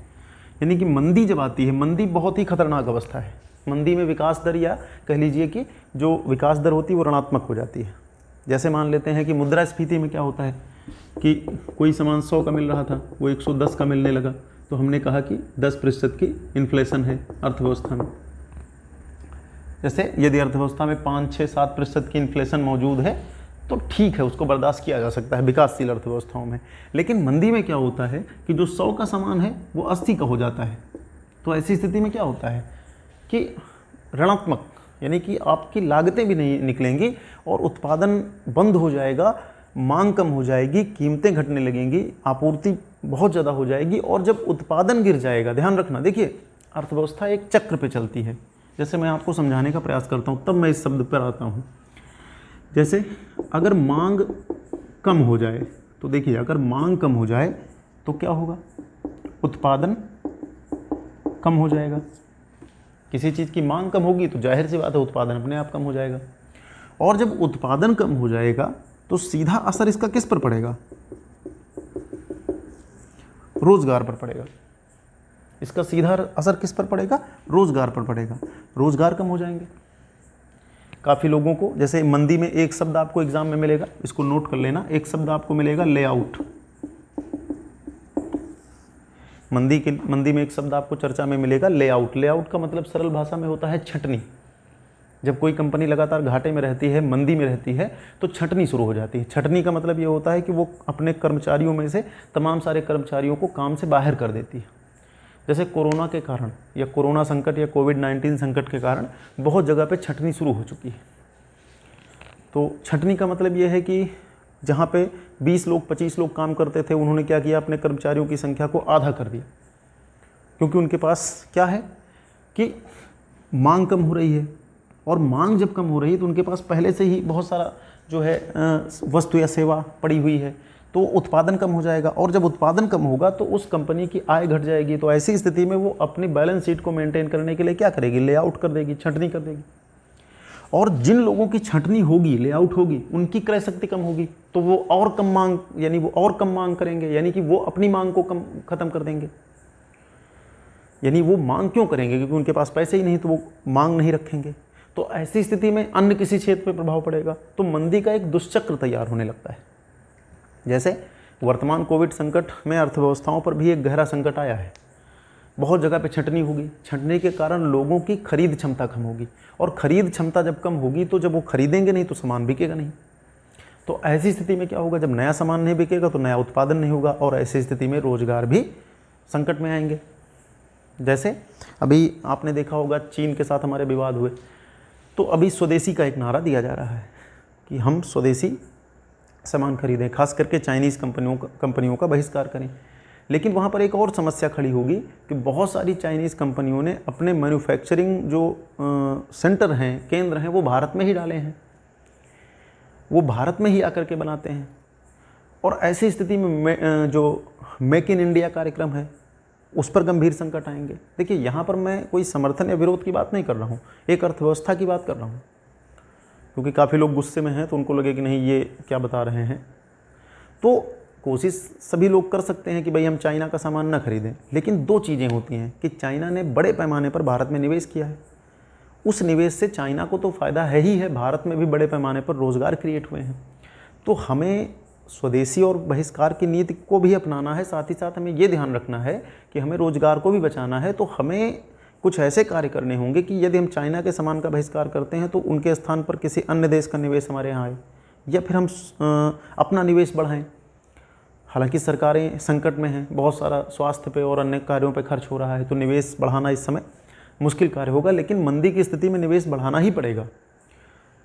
यानी कि मंदी जब आती है, मंदी बहुत ही खतरनाक अवस्था है। मंदी में विकास दर, या कह लीजिए कि जो विकास दर होती है वो ऋणात्मक हो जाती है। जैसे मान लेते हैं कि मुद्रास्फीति में क्या होता है कि कोई सामान 100 का मिल रहा था, वो 110 का मिलने लगा, तो हमने कहा कि 10% की इन्फ्लेशन है अर्थव्यवस्था में। जैसे यदि अर्थव्यवस्था में 5, 6, 7% की इन्फ्लेशन मौजूद है तो ठीक है, उसको बर्दाश्त किया जा सकता है विकासशील अर्थव्यवस्थाओं में। लेकिन मंदी में क्या होता है कि जो 100 का सामान है वो 80 का हो जाता है। तो ऐसी स्थिति में क्या होता है कि ऋणात्मक, यानी कि आपकी लागतें भी नहीं निकलेंगी और उत्पादन बंद हो जाएगा, मांग कम हो जाएगी, कीमतें घटने लगेंगी, आपूर्ति बहुत ज़्यादा हो जाएगी, और जब उत्पादन गिर जाएगा, ध्यान रखना, देखिए अर्थव्यवस्था एक चक्र पे चलती है। जैसे मैं आपको समझाने का प्रयास करता हूँ तब मैं इस शब्द पर आता हूँ। जैसे अगर मांग कम हो जाए, तो देखिए अगर मांग कम हो जाए तो क्या होगा, उत्पादन कम हो जाएगा। किसी चीज़ की मांग कम होगी तो जाहिर सी बात है उत्पादन अपने आप कम हो जाएगा, और जब उत्पादन कम हो जाएगा तो सीधा असर इसका किस पर पड़ेगा, रोजगार पर पड़ेगा। इसका सीधा असर किस पर पड़ेगा, रोजगार पर पड़ेगा। रोजगार कम हो जाएंगे। काफ़ी लोगों को, जैसे मंदी में एक शब्द आपको एग्जाम में मिलेगा, इसको नोट कर लेना, एक शब्द आपको मिलेगा लेआउट। मंदी में एक शब्द आपको चर्चा में मिलेगा लेआउट। लेआउट का मतलब सरल भाषा में होता है छंटनी। जब कोई कंपनी लगातार घाटे में रहती है, मंदी में रहती है, तो छंटनी शुरू हो जाती है। छंटनी का मतलब ये होता है कि वो अपने कर्मचारियों में से तमाम सारे कर्मचारियों को काम से बाहर कर देती है। जैसे कोरोना के कारण, या कोरोना संकट या कोविड-19 संकट के कारण बहुत जगह पे छंटनी शुरू हो चुकी है। तो छंटनी का मतलब ये है कि जहाँ पे 20 लोग 25 लोग काम करते थे, उन्होंने क्या किया, अपने कर्मचारियों की संख्या को आधा कर दिया, क्योंकि उनके पास क्या है कि मांग कम हो रही है, और मांग जब कम हो रही है तो उनके पास पहले से ही बहुत सारा जो है वस्तु या सेवा पड़ी हुई है, तो उत्पादन कम हो जाएगा, और जब उत्पादन कम होगा तो उस कंपनी की आय घट जाएगी। तो ऐसी स्थिति में वो अपनी बैलेंस शीट को मेंटेन करने के लिए क्या करेगी, लेआउट कर देगी, छंटनी कर देगी। और जिन लोगों की छंटनी होगी, लेआउट होगी, उनकी क्रय शक्ति कम होगी, तो वो और कम मांग, यानी वो और कम मांग करेंगे, यानी कि वो अपनी मांग को खत्म कर देंगे। यानी वो मांग क्यों करेंगे, क्योंकि उनके पास पैसे ही नहीं, तो वो मांग नहीं रखेंगे। तो ऐसी स्थिति में अन्य किसी क्षेत्र पर प्रभाव पड़ेगा, तो मंदी का एक दुष्चक्र तैयार होने लगता है। जैसे वर्तमान कोविड संकट में अर्थव्यवस्थाओं पर भी एक गहरा संकट आया है। बहुत जगह पे छंटनी होगी, छंटनी के कारण लोगों की खरीद क्षमता कम होगी, और खरीद क्षमता जब कम होगी तो जब वो खरीदेंगे नहीं तो सामान बिकेगा नहीं। तो ऐसी स्थिति में क्या होगा, जब नया सामान नहीं बिकेगा तो नया उत्पादन नहीं होगा, और ऐसी स्थिति में रोजगार भी संकट में आएंगे। जैसे अभी आपने देखा होगा चीन के साथ हमारे विवाद हुए, तो अभी स्वदेशी का एक नारा दिया जा रहा है कि हम स्वदेशी सामान खरीदें, खास करके चाइनीज़ कंपनियों का बहिष्कार करें। लेकिन वहाँ पर एक और समस्या खड़ी होगी कि बहुत सारी चाइनीज़ कंपनियों ने अपने मैन्युफैक्चरिंग जो सेंटर हैं, केंद्र हैं, वो भारत में ही डाले हैं, वो भारत में ही आकर के बनाते हैं। और ऐसी स्थिति में जो मेक इन इंडिया कार्यक्रम है उस पर गंभीर संकट आएंगे। देखिए, यहाँ पर मैं कोई समर्थन या विरोध की बात नहीं कर रहा हूँ, एक अर्थव्यवस्था की बात कर रहा हूँ, क्योंकि काफ़ी लोग गुस्से में हैं तो उनको लगे कि नहीं ये क्या बता रहे हैं। तो कोशिश सभी लोग कर सकते हैं कि भाई हम चाइना का सामान ना खरीदें, लेकिन दो चीज़ें होती हैं कि चाइना ने बड़े पैमाने पर भारत में निवेश किया है, उस निवेश से चाइना को तो फ़ायदा है ही है, भारत में भी बड़े पैमाने पर रोज़गार क्रिएट हुए हैं। तो हमें स्वदेशी और बहिष्कार की नीति को भी अपनाना है, साथ ही साथ हमें ये ध्यान रखना है कि हमें रोज़गार को भी बचाना है। तो हमें कुछ ऐसे कार्य करने होंगे कि यदि हम चाइना के सामान का बहिष्कार करते हैं तो उनके स्थान पर किसी अन्य देश का निवेश हमारे यहाँ आए, या फिर हम अपना निवेश बढ़ाएं। हालांकि सरकारें संकट में हैं, बहुत सारा स्वास्थ्य पे और अन्य कार्यों पे खर्च हो रहा है, तो निवेश बढ़ाना इस समय मुश्किल कार्य होगा, लेकिन मंदी की स्थिति में निवेश बढ़ाना ही पड़ेगा।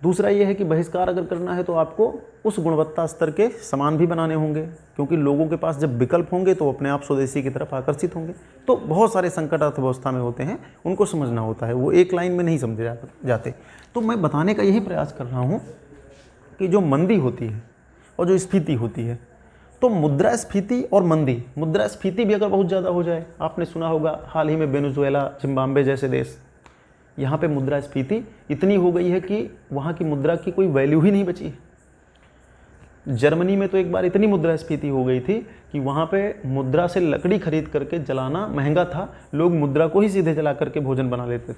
दूसरा ये है कि बहिष्कार अगर करना है तो आपको उस गुणवत्ता स्तर के सामान भी बनाने होंगे, क्योंकि लोगों के पास जब विकल्प होंगे तो अपने आप स्वदेशी की तरफ आकर्षित होंगे। तो बहुत सारे संकट अर्थव्यवस्था में होते हैं, उनको समझना होता है, वो एक लाइन में नहीं समझे जाते। तो मैं बताने का यही प्रयास कर रहा हूँ कि जो मंदी होती है और जो स्फीति होती है, तो मुद्रास्फीति और मंदी, मुद्रास्फीति भी अगर बहुत ज़्यादा हो जाए, आपने सुना होगा हाल ही में वेनेजुएला, जिम्बाब्वे जैसे देश, यहाँ पे मुद्रास्फीति इतनी हो गई है कि वहाँ की मुद्रा की कोई वैल्यू ही नहीं बची है। जर्मनी में तो एक बार इतनी मुद्रास्फीति हो गई थी कि वहाँ पे मुद्रा से लकड़ी खरीद करके जलाना महंगा था, लोग मुद्रा को ही सीधे जला करके भोजन बना लेते थे,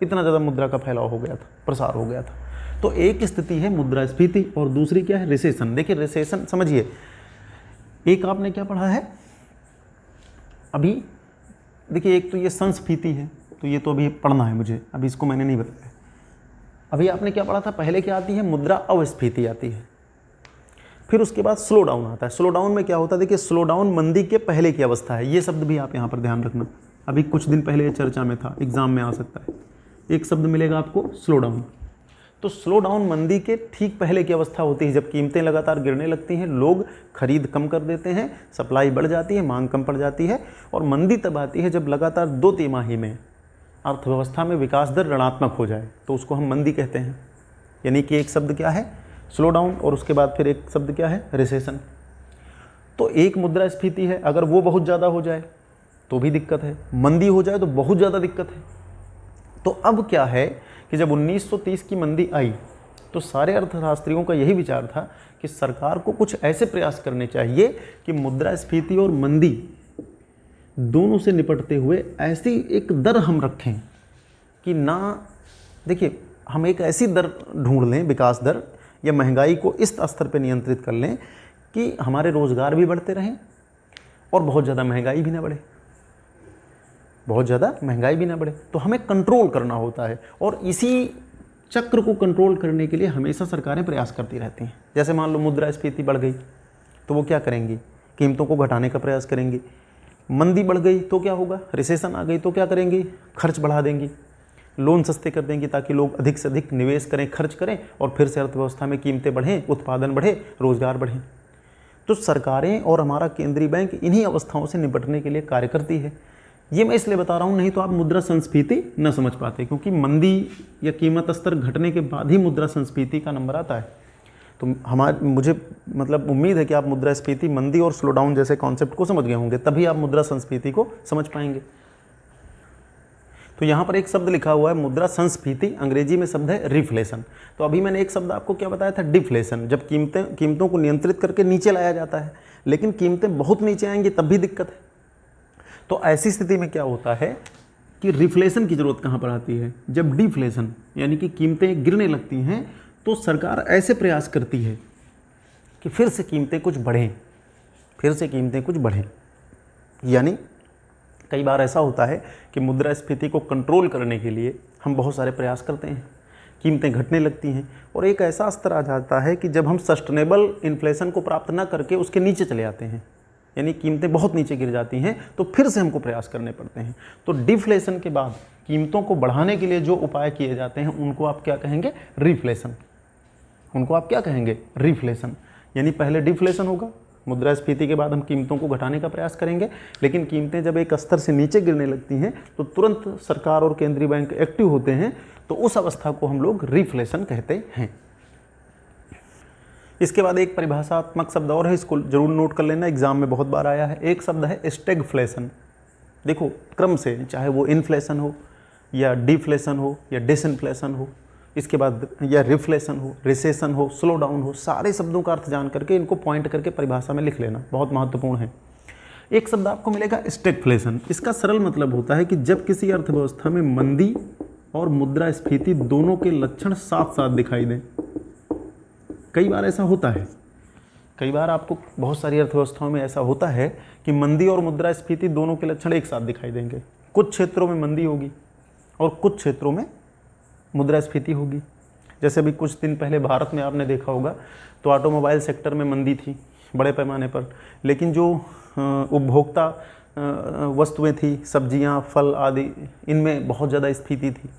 इतना ज़्यादा मुद्रा का फैलाव हो गया था, प्रसार हो गया था। तो एक स्थिति है मुद्रास्फीति और दूसरी क्या है, रिसेशन। देखिए रिसेशन समझिए, एक आपने क्या पढ़ा है अभी, देखिए एक तो ये संस्फीति है, तो ये तो अभी पढ़ना है मुझे, अभी इसको मैंने नहीं बताया। अभी आपने क्या पढ़ा था, पहले क्या आती है, मुद्रा अस्फीति आती है, फिर उसके बाद स्लो डाउन आता है। स्लो डाउन में क्या होता है, देखिए स्लो डाउन मंदी के पहले की अवस्था है, ये शब्द भी आप यहाँ पर ध्यान रखना, अभी कुछ दिन पहले ये चर्चा में था, एग्जाम में आ सकता है, एक शब्द मिलेगा आपको स्लो डाउन। तो स्लो डाउन मंदी के ठीक पहले की अवस्था होती है, जब कीमतें लगातार गिरने लगती हैं, लोग खरीद कम कर देते हैं, सप्लाई बढ़ जाती है, मांग कम पड़ जाती है। और मंदी तब आती है जब लगातार 2 तिमाही में अर्थव्यवस्था में विकास दर ऋणात्मक हो जाए, तो उसको हम मंदी कहते हैं। यानी कि एक शब्द क्या है, स्लो डाउन, और उसके बाद फिर एक शब्द क्या है, रिसेशन। तो एक मुद्रास्फीति है, अगर वो बहुत ज़्यादा हो जाए तो भी दिक्कत है, मंदी हो जाए तो बहुत ज़्यादा दिक्कत है। तो अब क्या है कि जब 1930 की मंदी आई तो सारे अर्थशास्त्रियों का यही विचार था कि सरकार को कुछ ऐसे प्रयास करने चाहिए कि मुद्रास्फीति और मंदी दोनों से निपटते हुए ऐसी एक दर हम रखें कि ना, देखिए हम एक ऐसी दर ढूंढ लें, विकास दर या महंगाई को इस स्तर पर नियंत्रित कर लें कि हमारे रोज़गार भी बढ़ते रहें और बहुत ज़्यादा महंगाई भी ना बढ़े, बहुत ज़्यादा महंगाई भी ना बढ़े। तो हमें कंट्रोल करना होता है, और इसी चक्र को कंट्रोल करने के लिए हमेशा सरकारें प्रयास करती रहती हैं। जैसे मान लो मुद्रास्फीति बढ़ गई तो वो क्या करेंगी, कीमतों को घटाने का प्रयास करेंगी। मंदी बढ़ गई तो क्या होगा, रिसेशन आ गई तो क्या करेंगी, खर्च बढ़ा देंगी। लोन सस्ते कर देंगी ताकि लोग अधिक से अधिक निवेश करें, खर्च करें और फिर से अर्थव्यवस्था में कीमतें बढ़ें, उत्पादन बढ़े, रोजगार बढ़े। तो सरकारें और हमारा केंद्रीय बैंक इन्हीं अवस्थाओं से निपटने के लिए कार्य करती है। ये मैं इसलिए बता रहा हूँ, नहीं तो आप मुद्रा संस्फीति न समझ पाते, क्योंकि मंदी या कीमत स्तर घटने के बाद ही मुद्रा संस्फीति का नंबर आता है। तो मुझे मतलब उम्मीद है कि आप मुद्रास्फीति, मंदी और स्लो डाउन जैसे कॉन्सेप्ट को समझ गए होंगे, तभी आप मुद्रा संस्फीति को समझ पाएंगे। तो यहाँ पर एक शब्द लिखा हुआ है मुद्रा संस्फीति, अंग्रेजी में शब्द है रिफ्लेशन। तो अभी मैंने एक शब्द आपको क्या बताया था, डिफ्लेशन, जब कीमतों को नियंत्रित करके नीचे लाया जाता है, लेकिन कीमतें बहुत नीचे आएंगी तब भी दिक्कत है। तो ऐसी स्थिति में क्या होता है कि रिफ्लेशन की जरूरत कहाँ पर आती है, जब डिफ्लेशन यानी कि कीमतें गिरने लगती हैं, तो सरकार ऐसे प्रयास करती है कि फिर से कीमतें कुछ बढ़ें, यानी कई बार ऐसा होता है कि मुद्रास्फीति को कंट्रोल करने के लिए हम बहुत सारे प्रयास करते हैं, कीमतें घटने लगती हैं और एक ऐसा स्तर आ जाता है कि जब हम सस्टेनेबल इन्फ्लेशन को प्राप्त न करके उसके नीचे चले आते हैं, यानी कीमतें बहुत नीचे गिर जाती हैं, तो फिर से हमको प्रयास करने पड़ते हैं। तो डिफ्लेशन के बाद कीमतों को बढ़ाने के लिए जो उपाय किए जाते हैं उनको आप क्या कहेंगे, रिफ्लेशन। रिफ्लेशन यानी पहले डिफ्लेशन होगा, मुद्रास्फीति के बाद हम कीमतों को घटाने का प्रयास करेंगे, लेकिन कीमतें जब एक स्तर से नीचे गिरने लगती हैं तो तुरंत सरकार और केंद्रीय बैंक एक्टिव होते हैं, तो उस अवस्था को हम लोग रिफ्लेशन कहते हैं। इसके बाद एक परिभाषात्मक शब्द और है, इसको जरूर नोट कर लेना, एग्जाम में बहुत बार आया है। एक शब्द है स्टैगफ्लेशन। देखो क्रम से, चाहे वो इन्फ्लेशन हो या डिफ्लेशन हो या डिसइन्फ्लेशन हो, इसके बाद या रिफ्लेशन हो, रिसेशन हो, स्लो डाउन हो, सारे शब्दों का अर्थ जान करके इनको पॉइंट करके परिभाषा में लिख लेना, बहुत महत्वपूर्ण है। एक शब्द आपको मिलेगा स्टैगफ्लेशन। इसका सरल मतलब होता है कि जब किसी अर्थव्यवस्था में मंदी और मुद्रास्फीति दोनों के लक्षण साथ साथ दिखाई दें। कई बार ऐसा होता है, कई बार आपको बहुत सारी अर्थव्यवस्थाओं में ऐसा होता है कि मंदी और मुद्रास्फीति दोनों के लक्षण एक साथ दिखाई देंगे। कुछ क्षेत्रों में मंदी होगी और कुछ क्षेत्रों में मुद्रास्फीति होगी। जैसे अभी कुछ दिन पहले भारत में आपने देखा होगा तो ऑटोमोबाइल सेक्टर में मंदी थी बड़े पैमाने पर, लेकिन जो उपभोक्ता वस्तुएं थी, सब्जियां, फल आदि, इनमें बहुत ज़्यादा स्फीति थी।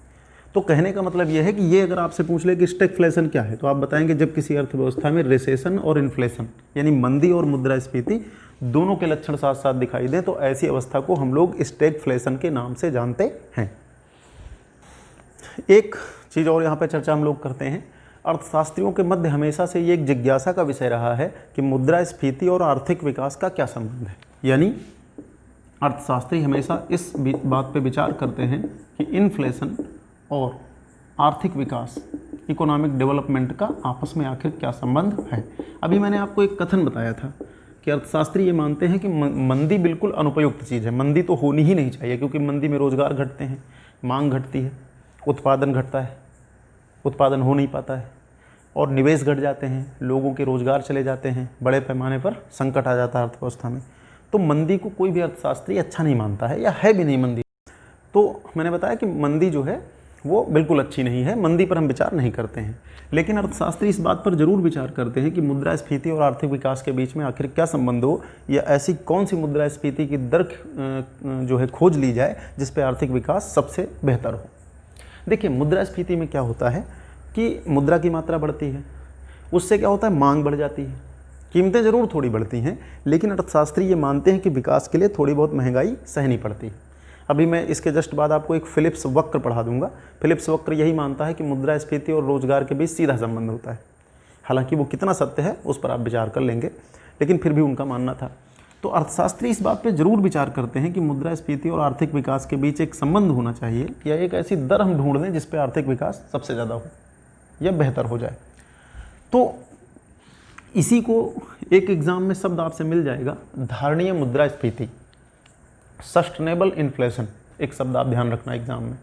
तो कहने का मतलब यह है कि ये अगर आपसे पूछ ले कि स्टैगफ्लेशन क्या है, तो आप बताएंगे जब किसी अर्थव्यवस्था में रिसेशन और इन्फ्लेशन यानी मंदी और मुद्रास्फीति दोनों के लक्षण साथ साथ दिखाई दें, तो ऐसी अवस्था को हम लोग स्टैगफ्लेशन के नाम से जानते हैं। एक चीज़ और यहाँ पे चर्चा हम लोग करते हैं, अर्थशास्त्रियों के मध्य हमेशा से ये एक जिज्ञासा का विषय रहा है कि मुद्रास्फीति और आर्थिक विकास का क्या संबंध है। यानी अर्थशास्त्री हमेशा इस बात पे विचार करते हैं कि इन्फ्लेशन और आर्थिक विकास, इकोनॉमिक डेवलपमेंट का आपस में आखिर क्या संबंध है। अभी मैंने आपको एक कथन बताया था कि अर्थशास्त्री ये मानते हैं कि मंदी बिल्कुल अनुपयुक्त चीज़ है, मंदी तो होनी ही नहीं चाहिए, क्योंकि मंदी में रोजगार घटते हैं, मांग घटती है, उत्पादन घटता है, उत्पादन हो नहीं पाता है और निवेश घट जाते हैं, लोगों के रोजगार चले जाते हैं, बड़े पैमाने पर संकट आ जाता है अर्थव्यवस्था में। तो मंदी को कोई भी अर्थशास्त्री अच्छा नहीं मानता है, या है भी नहीं मंदी। तो मैंने बताया कि मंदी जो है वो बिल्कुल अच्छी नहीं है, मंदी पर हम विचार नहीं करते हैं, लेकिन अर्थशास्त्री इस बात पर जरूर विचार करते हैं कि मुद्रास्फीति और आर्थिक विकास के बीच में आखिर क्या संबंध हो, या ऐसी कौन सी मुद्रास्फीति की दर जो है खोज ली जाए जिस पे आर्थिक विकास सबसे बेहतर हो। देखिए, मुद्रास्फीति में क्या होता है कि मुद्रा की मात्रा बढ़ती है, उससे क्या होता है, मांग बढ़ जाती है, कीमतें ज़रूर थोड़ी बढ़ती हैं, लेकिन अर्थशास्त्री ये मानते हैं कि विकास के लिए थोड़ी बहुत महंगाई सहनी पड़ती है। अभी मैं इसके जस्ट बाद आपको एक फिलिप्स वक्र पढ़ा दूंगा। फिलिप्स वक्र यही मानता है कि मुद्रास्फीति और रोजगार के बीच सीधा संबंध होता है। हालांकि वो कितना सत्य है उस पर आप विचार कर लेंगे, लेकिन फिर भी उनका मानना था। तो अर्थशास्त्री इस बात पे जरूर विचार करते हैं कि मुद्रास्फीति और आर्थिक विकास के बीच एक संबंध होना चाहिए, या एक ऐसी दर हम ढूंढ दें जिस पे आर्थिक विकास सबसे ज़्यादा हो या बेहतर हो जाए। तो इसी को एक एग्जाम में शब्द आपसे मिल जाएगा, धारणीय मुद्रास्फीति, सस्टेनेबल इन्फ्लेशन। एक शब्द आप ध्यान रखना एग्जाम में,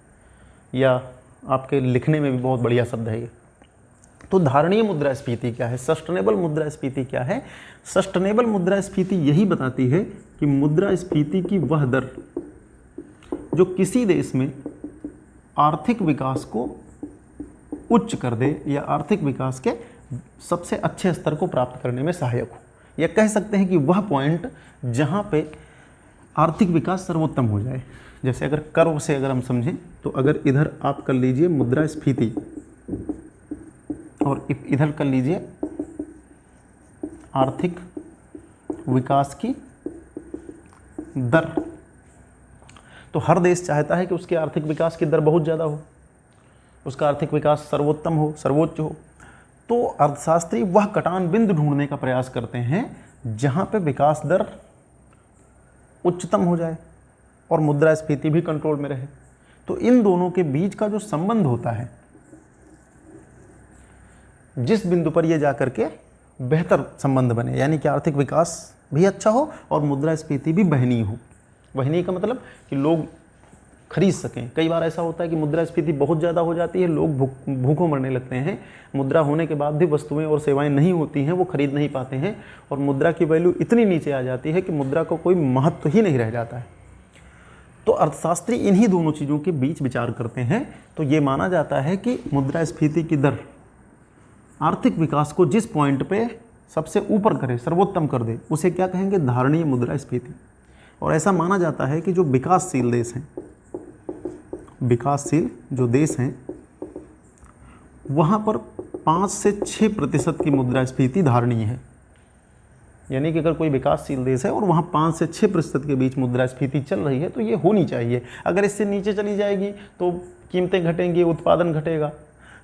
या आपके लिखने में भी बहुत बढ़िया शब्द है ये। तो धारणीय मुद्रास्फीति क्या है, सस्टेनेबल मुद्रास्फीति क्या है। सस्टेनेबल मुद्रास्फीति यही बताती है कि मुद्रास्फीति की वह दर जो किसी देश में आर्थिक विकास को उच्च कर दे, या आर्थिक विकास के सबसे अच्छे स्तर को प्राप्त करने में सहायक हो, या कह सकते हैं कि वह पॉइंट जहाँ पे आर्थिक विकास सर्वोत्तम हो जाए। जैसे अगर कर्व से अगर हम समझें तो अगर इधर आप कर लीजिए मुद्रास्फीति और इधर कर लीजिए आर्थिक विकास की दर, तो हर देश चाहता है कि उसके आर्थिक विकास की दर बहुत ज़्यादा हो, उसका आर्थिक विकास सर्वोत्तम हो, सर्वोच्च हो। तो अर्थशास्त्री वह कटान बिंदु ढूंढने का प्रयास करते हैं जहां पे विकास दर उच्चतम हो जाए और मुद्रास्फीति भी कंट्रोल में रहे। तो इन दोनों के बीच का जो संबंध होता है, जिस बिंदु पर ये जाकर के बेहतर संबंध बने, यानी कि आर्थिक विकास भी अच्छा हो और मुद्रास्फीति भी बहनीय हो। बहनीय का मतलब कि लोग खरीद सकें। कई बार ऐसा होता है कि मुद्रास्फीति बहुत ज़्यादा हो जाती है, लोग भूखों मरने लगते हैं, मुद्रा होने के बाद भी वस्तुएं और सेवाएं नहीं होती हैं, वो खरीद नहीं पाते हैं और मुद्रा की वैल्यू इतनी नीचे आ जाती है कि मुद्रा को कोई महत्व ही नहीं रह जाता है। तो अर्थशास्त्री इन्हीं दोनों चीज़ों के बीच विचार करते हैं। तो ये माना जाता है कि मुद्रास्फीति की दर आर्थिक विकास को जिस पॉइंट पे सबसे ऊपर करे, सर्वोत्तम कर दे, उसे क्या कहेंगे? धारणीय मुद्रास्फीति। और ऐसा माना जाता है कि जो विकासशील देश हैं, विकासशील जो देश हैं, वहाँ पर 5 से 6% की मुद्रास्फीति धारणीय है। यानी कि अगर कोई विकासशील देश है और वहाँ 5 से 6% के बीच मुद्रास्फीति चल रही है तो ये होनी चाहिए। अगर इससे नीचे चली जाएगी तो कीमतें घटेंगी, उत्पादन घटेगा।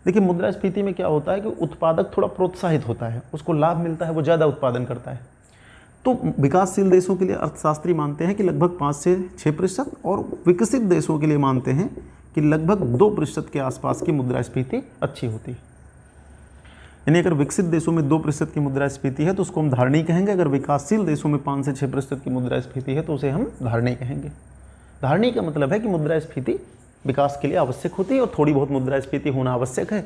देखिए मुद्रास्फीति में क्या होता है कि उत्पादक थोड़ा प्रोत्साहित होता है, उसको लाभ मिलता है, वो ज़्यादा उत्पादन करता है। तो विकासशील देशों के लिए अर्थशास्त्री मानते हैं कि लगभग 5 से 6% और विकसित देशों के लिए मानते हैं कि लगभग 2% के आसपास की मुद्रास्फीति अच्छी होती है। यानी अगर विकसित देशों में 2% की मुद्रास्फीति है तो उसको हम धारणीय कहेंगे। अगर विकासशील देशों में 5 से 6% की मुद्रास्फीति है तो उसे हम धारणीय कहेंगे। धारणीय का मतलब है कि मुद्रास्फीति विकास के लिए आवश्यक होती है और थोड़ी बहुत मुद्रास्फीति होना आवश्यक है।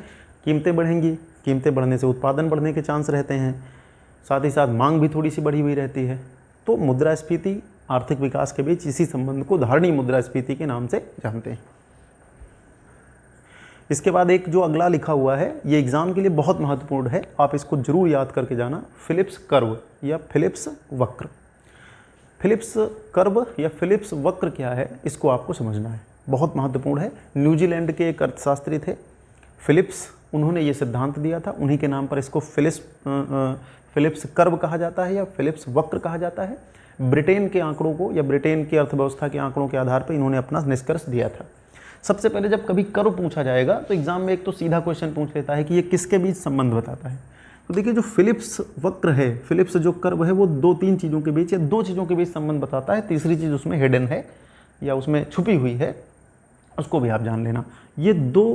कीमतें बढ़ेंगी, कीमतें बढ़ने से उत्पादन बढ़ने के चांस रहते हैं, साथ ही साथ मांग भी थोड़ी सी बढ़ी हुई रहती है। तो मुद्रास्फीति आर्थिक विकास के बीच इसी संबंध को धारणीय मुद्रास्फीति के नाम से जानते हैं। इसके बाद एक जो अगला लिखा हुआ है, ये एग्जाम के लिए बहुत महत्वपूर्ण है, आप इसको जरूर याद करके जाना। फिलिप्स कर्व या फिलिप्स वक्र। फिलिप्स कर्व या फिलिप्स वक्र क्या है, इसको आपको समझना है, बहुत महत्वपूर्ण है। न्यूजीलैंड के एक अर्थशास्त्री थे फिलिप्स, उन्होंने ये सिद्धांत दिया था, उन्हीं के नाम पर इसको फिलिप्स कर्व कहा जाता है या फिलिप्स वक्र कहा जाता है। ब्रिटेन के आंकड़ों को या ब्रिटेन की अर्थव्यवस्था के आंकड़ों के आधार पर इन्होंने अपना निष्कर्ष दिया था। सबसे पहले जब कभी कर्व पूछा जाएगा तो एग्जाम में एक तो सीधा क्वेश्चन पूछ लेता है कि ये किसके बीच संबंध बताता है। तो देखिए जो फिलिप्स वक्र है, फिलिप्स जो कर्व है, वो 2-3 चीज़ों के बीच या 2 चीज़ों के बीच संबंध बताता है। तीसरी चीज़ उसमें हिडन है या उसमें छुपी हुई है, उसको भी आप जान लेना। ये 2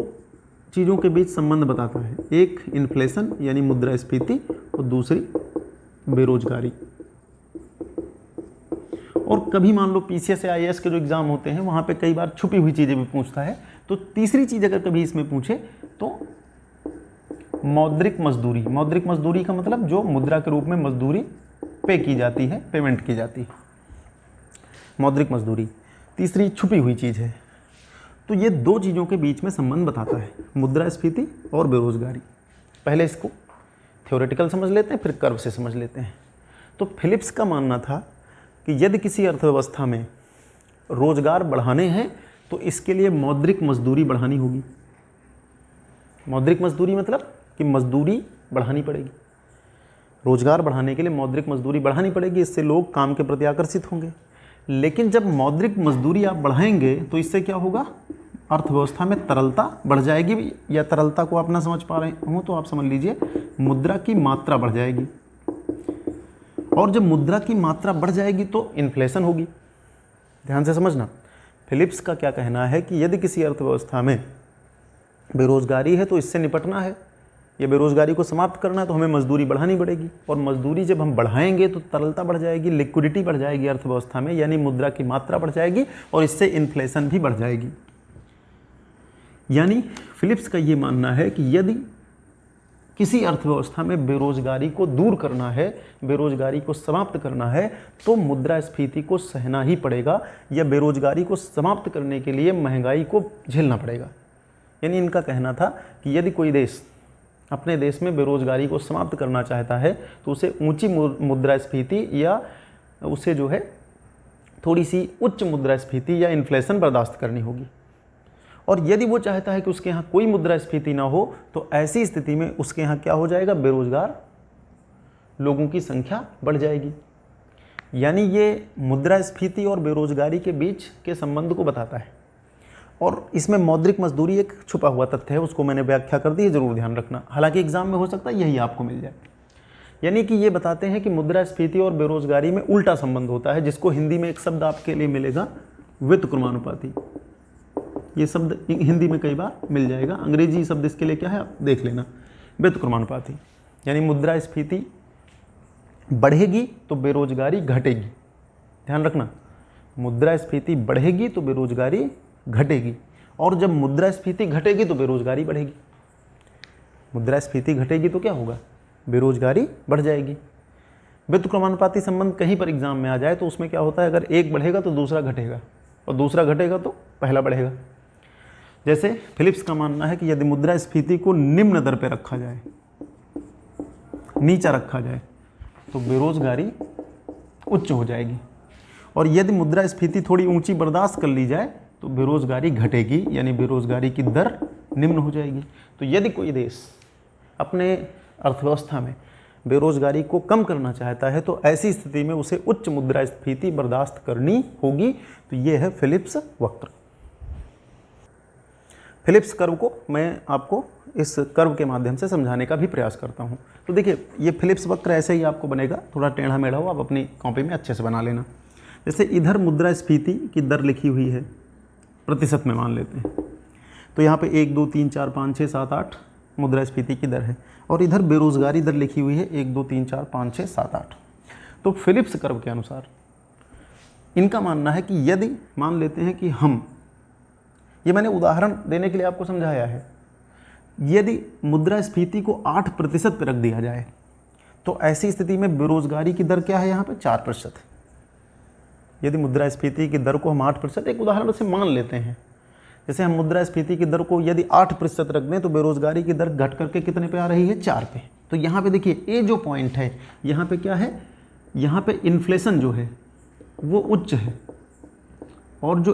चीज़ों के बीच संबंध बताता है, एक इन्फ्लेशन यानी मुद्रास्फीति और दूसरी बेरोजगारी। और कभी मान लो पीसीएस या आईएएस के जो एग्ज़ाम होते हैं वहाँ पे कई बार छुपी हुई चीज़ें भी पूछता है। तो तीसरी चीज़ अगर कभी इसमें पूछे तो मौद्रिक मजदूरी। मौद्रिक मजदूरी का मतलब जो मुद्रा के रूप में मजदूरी पे की जाती है, पेमेंट की जाती है, मौद्रिक मजदूरी तीसरी छुपी हुई चीज़ है। तो ये 2 चीज़ों के बीच में संबंध बताता है, मुद्रास्फीति और बेरोजगारी। पहले इसको थ्योरेटिकल समझ लेते हैं, फिर कर्व से समझ लेते हैं। तो फिलिप्स का मानना था कि यदि किसी अर्थव्यवस्था में रोजगार बढ़ाने हैं तो इसके लिए मौद्रिक मजदूरी बढ़ानी होगी। मौद्रिक मजदूरी मतलब कि मजदूरी बढ़ानी पड़ेगी। रोजगार बढ़ाने के लिए मौद्रिक मजदूरी बढ़ानी पड़ेगी, इससे लोग काम के प्रति आकर्षित होंगे। लेकिन जब मौद्रिक मजदूरी आप बढ़ाएंगे तो इससे क्या होगा? अर्थव्यवस्था में तरलता बढ़ जाएगी, या तरलता को आप ना समझ पा रहे हो तो आप समझ लीजिए मुद्रा की मात्रा बढ़ जाएगी। और जब मुद्रा की मात्रा बढ़ जाएगी तो इन्फ्लेशन होगी। ध्यान से समझना, फिलिप्स का क्या कहना है कि यदि किसी अर्थव्यवस्था में बेरोजगारी है तो इससे निपटना है, या बेरोजगारी को समाप्त करना है तो हमें मजदूरी बढ़ानी पड़ेगी। और मजदूरी जब हम बढ़ाएंगे तो तरलता बढ़ जाएगी, लिक्विडिटी बढ़ जाएगी अर्थव्यवस्था में, यानी मुद्रा की मात्रा बढ़ जाएगी और इससे इन्फ्लेशन भी बढ़ जाएगी। यानी फिलिप्स का ये मानना है कि यदि किसी अर्थव्यवस्था में बेरोजगारी को दूर करना है, बेरोजगारी को समाप्त करना है, तो मुद्रास्फीति को सहना ही पड़ेगा, या बेरोजगारी को समाप्त करने के लिए महंगाई को झेलना पड़ेगा। यानी इनका कहना था कि यदि कोई देश अपने देश में बेरोजगारी को समाप्त करना चाहता है तो उसे ऊंची मुद्रास्फीति या उसे जो है थोड़ी सी उच्च मुद्रास्फीति या इन्फ्लेशन बर्दाश्त करनी होगी। और यदि वो चाहता है कि उसके यहाँ कोई मुद्रास्फीति ना हो तो ऐसी स्थिति में उसके यहाँ क्या हो जाएगा, बेरोजगार लोगों की संख्या बढ़ जाएगी। यानी ये मुद्रास्फीति और बेरोजगारी के बीच के संबंध को बताता है। और इसमें मौद्रिक मजदूरी एक छुपा हुआ तथ्य है, उसको मैंने व्याख्या कर दी है, जरूर ध्यान रखना। हालांकि एग्जाम में हो सकता है यही आपको मिल जाए। यानी कि ये बताते हैं कि मुद्रास्फीति और बेरोजगारी में उल्टा संबंध होता है, जिसको हिंदी में एक शब्द आपके लिए मिलेगा, व्युत्क्रमानुपाती। ये शब्द हिंदी में कई बार मिल जाएगा, अंग्रेजी शब्द इसके लिए क्या है आप देख लेना, व्युत्क्रमानुपाती। यानी मुद्रास्फीति बढ़ेगी तो बेरोजगारी घटेगी। ध्यान रखना, मुद्रास्फीति बढ़ेगी तो बेरोजगारी घटेगी, और जब मुद्रास्फीति घटेगी तो बेरोजगारी बढ़ेगी। मुद्रास्फीति घटेगी तो क्या होगा, बेरोजगारी बढ़ जाएगी। व्युत्क्रमानुपाती संबंध कहीं पर एग्जाम में आ जाए तो उसमें क्या होता है, अगर एक बढ़ेगा तो दूसरा घटेगा, और दूसरा घटेगा तो पहला बढ़ेगा। जैसे फिलिप्स का मानना है कि यदि मुद्रास्फीति को निम्न दर पर रखा जाए, नीचा रखा जाए, तो बेरोजगारी उच्च हो जाएगी, और यदि मुद्रास्फीति थोड़ी ऊंची बर्दाश्त कर ली जाए तो बेरोजगारी घटेगी, यानी बेरोजगारी की दर निम्न हो जाएगी। तो यदि कोई देश अपने अर्थव्यवस्था में बेरोजगारी को कम करना चाहता है तो ऐसी स्थिति में उसे उच्च मुद्रास्फीति बर्दाश्त करनी होगी। तो ये है फिलिप्स वक्र। फिलिप्स कर्व को मैं आपको इस कर्व के माध्यम से समझाने का भी प्रयास करता हूँ। तो देखिए, ये फिलिप्स वक्र ऐसे ही आपको बनेगा, थोड़ा टेढ़ा मेढ़ा हो, आप अपनी कॉपी में अच्छे से बना लेना। जैसे इधर मुद्रास्फीति की दर लिखी हुई है, प्रतिशत में मान लेते हैं, तो यहाँ पे 1 2 3 4 5 6 7 8 मुद्रास्फीति की दर है, और इधर बेरोजगारी दर लिखी हुई है 1 2 3 4 5 6 7 8। तो फिलिप्स कर्व के अनुसार इनका मानना है कि यदि मान लेते हैं कि हम, ये मैंने उदाहरण देने के लिए आपको समझाया है, यदि मुद्रास्फीति को 8% पर रख दिया जाए तो ऐसी स्थिति में बेरोजगारी की दर क्या है, यहाँ पे 4% है। यदि मुद्रास्फीति की दर को हम 8%, एक उदाहरण से मान लेते हैं, जैसे हम मुद्रास्फीति की दर को यदि 8% रख दें तो बेरोजगारी की दर घट करके कितने पे आ रही है, 4 पे। तो यहाँ पे देखिए, ये जो पॉइंट है यहाँ पे क्या है, यहाँ पे इन्फ्लेशन जो है वो उच्च है, और जो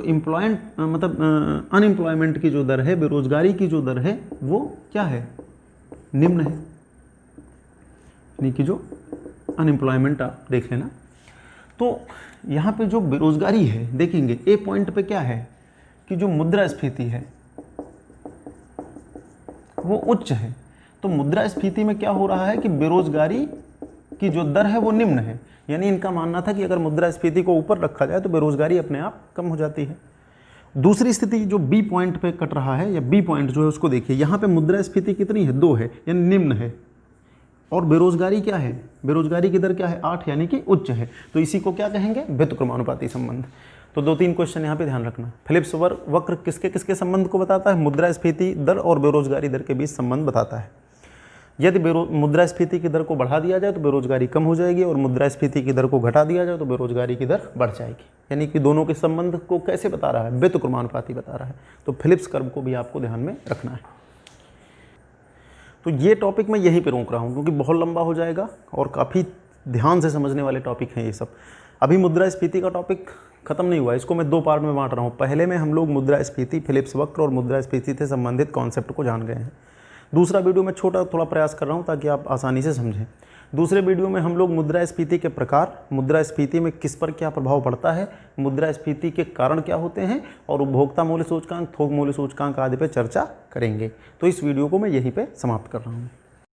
अनएम्प्लॉयमेंट की जो दर है, बेरोजगारी की जो दर है वो क्या है, निम्न है। यानी कि जो अनएम्प्लॉयमेंट आप देख लेना। तो यहाँ पे जो बेरोजगारी है, देखेंगे ए पॉइंट पे क्या है कि जो मुद्रास्फीति है वो उच्च है। तो मुद्रास्फीति में क्या हो रहा है कि बेरोजगारी की जो दर है वो निम्न है। यानी इनका मानना था कि अगर मुद्रास्फीति को ऊपर रखा जाए तो बेरोजगारी अपने आप कम हो जाती है। दूसरी स्थिति जो बी पॉइंट पे कट रहा है, या बी पॉइंट जो है उसको देखिए, यहाँ पे मुद्रास्फीति कितनी है, 2 है, यानी निम्न है, और बेरोजगारी क्या है, बेरोजगारी की दर क्या है, 8, यानी कि उच्च है। तो इसी को क्या कहेंगे, व्युत्क्रमानुपाती संबंध। तो 2-3 क्वेश्चन यहाँ पे ध्यान रखना। फिलिप्स वक्र किसके किसके संबंध को बताता है, मुद्रास्फीति दर और बेरोजगारी दर के बीच संबंध बताता है। यदि मुद्रास्फीति की दर को बढ़ा दिया जाए तो बेरोजगारी कम हो जाएगी, और मुद्रास्फीति की दर को घटा दिया जाए तो बेरोजगारी की दर बढ़ जाएगी। यानी कि दोनों के संबंध को कैसे बता रहा है, व्युत्क्रमानुपाती बता रहा है। तो फिलिप्स कर्व को भी आपको ध्यान में रखना है। तो ये टॉपिक मैं यहीं पे रोक रहा हूँ क्योंकि बहुत लंबा हो जाएगा और काफ़ी ध्यान से समझने वाले टॉपिक हैं ये सब। अभी मुद्रास्फीति का टॉपिक खत्म नहीं हुआ, इसको मैं 2 पार्ट में बांट रहा हूँ। पहले में हम लोग मुद्रास्फीति, फिलिप्स वक्र और मुद्रास्फीति से संबंधित कॉन्सेप्ट को जान गए हैं। दूसरा वीडियो में छोटा थोड़ा प्रयास कर रहा हूँ ताकि आप आसानी से समझें। दूसरे वीडियो में हम लोग मुद्रास्फीति के प्रकार, मुद्रास्फीति में किस पर क्या प्रभाव पड़ता है, मुद्रास्फीति के कारण क्या होते हैं, और उपभोक्ता मूल्य सूचकांक, थोक मूल्य सूचकांक आदि पे चर्चा करेंगे। तो इस वीडियो को मैं यहीं पे समाप्त कर रहा हूँ।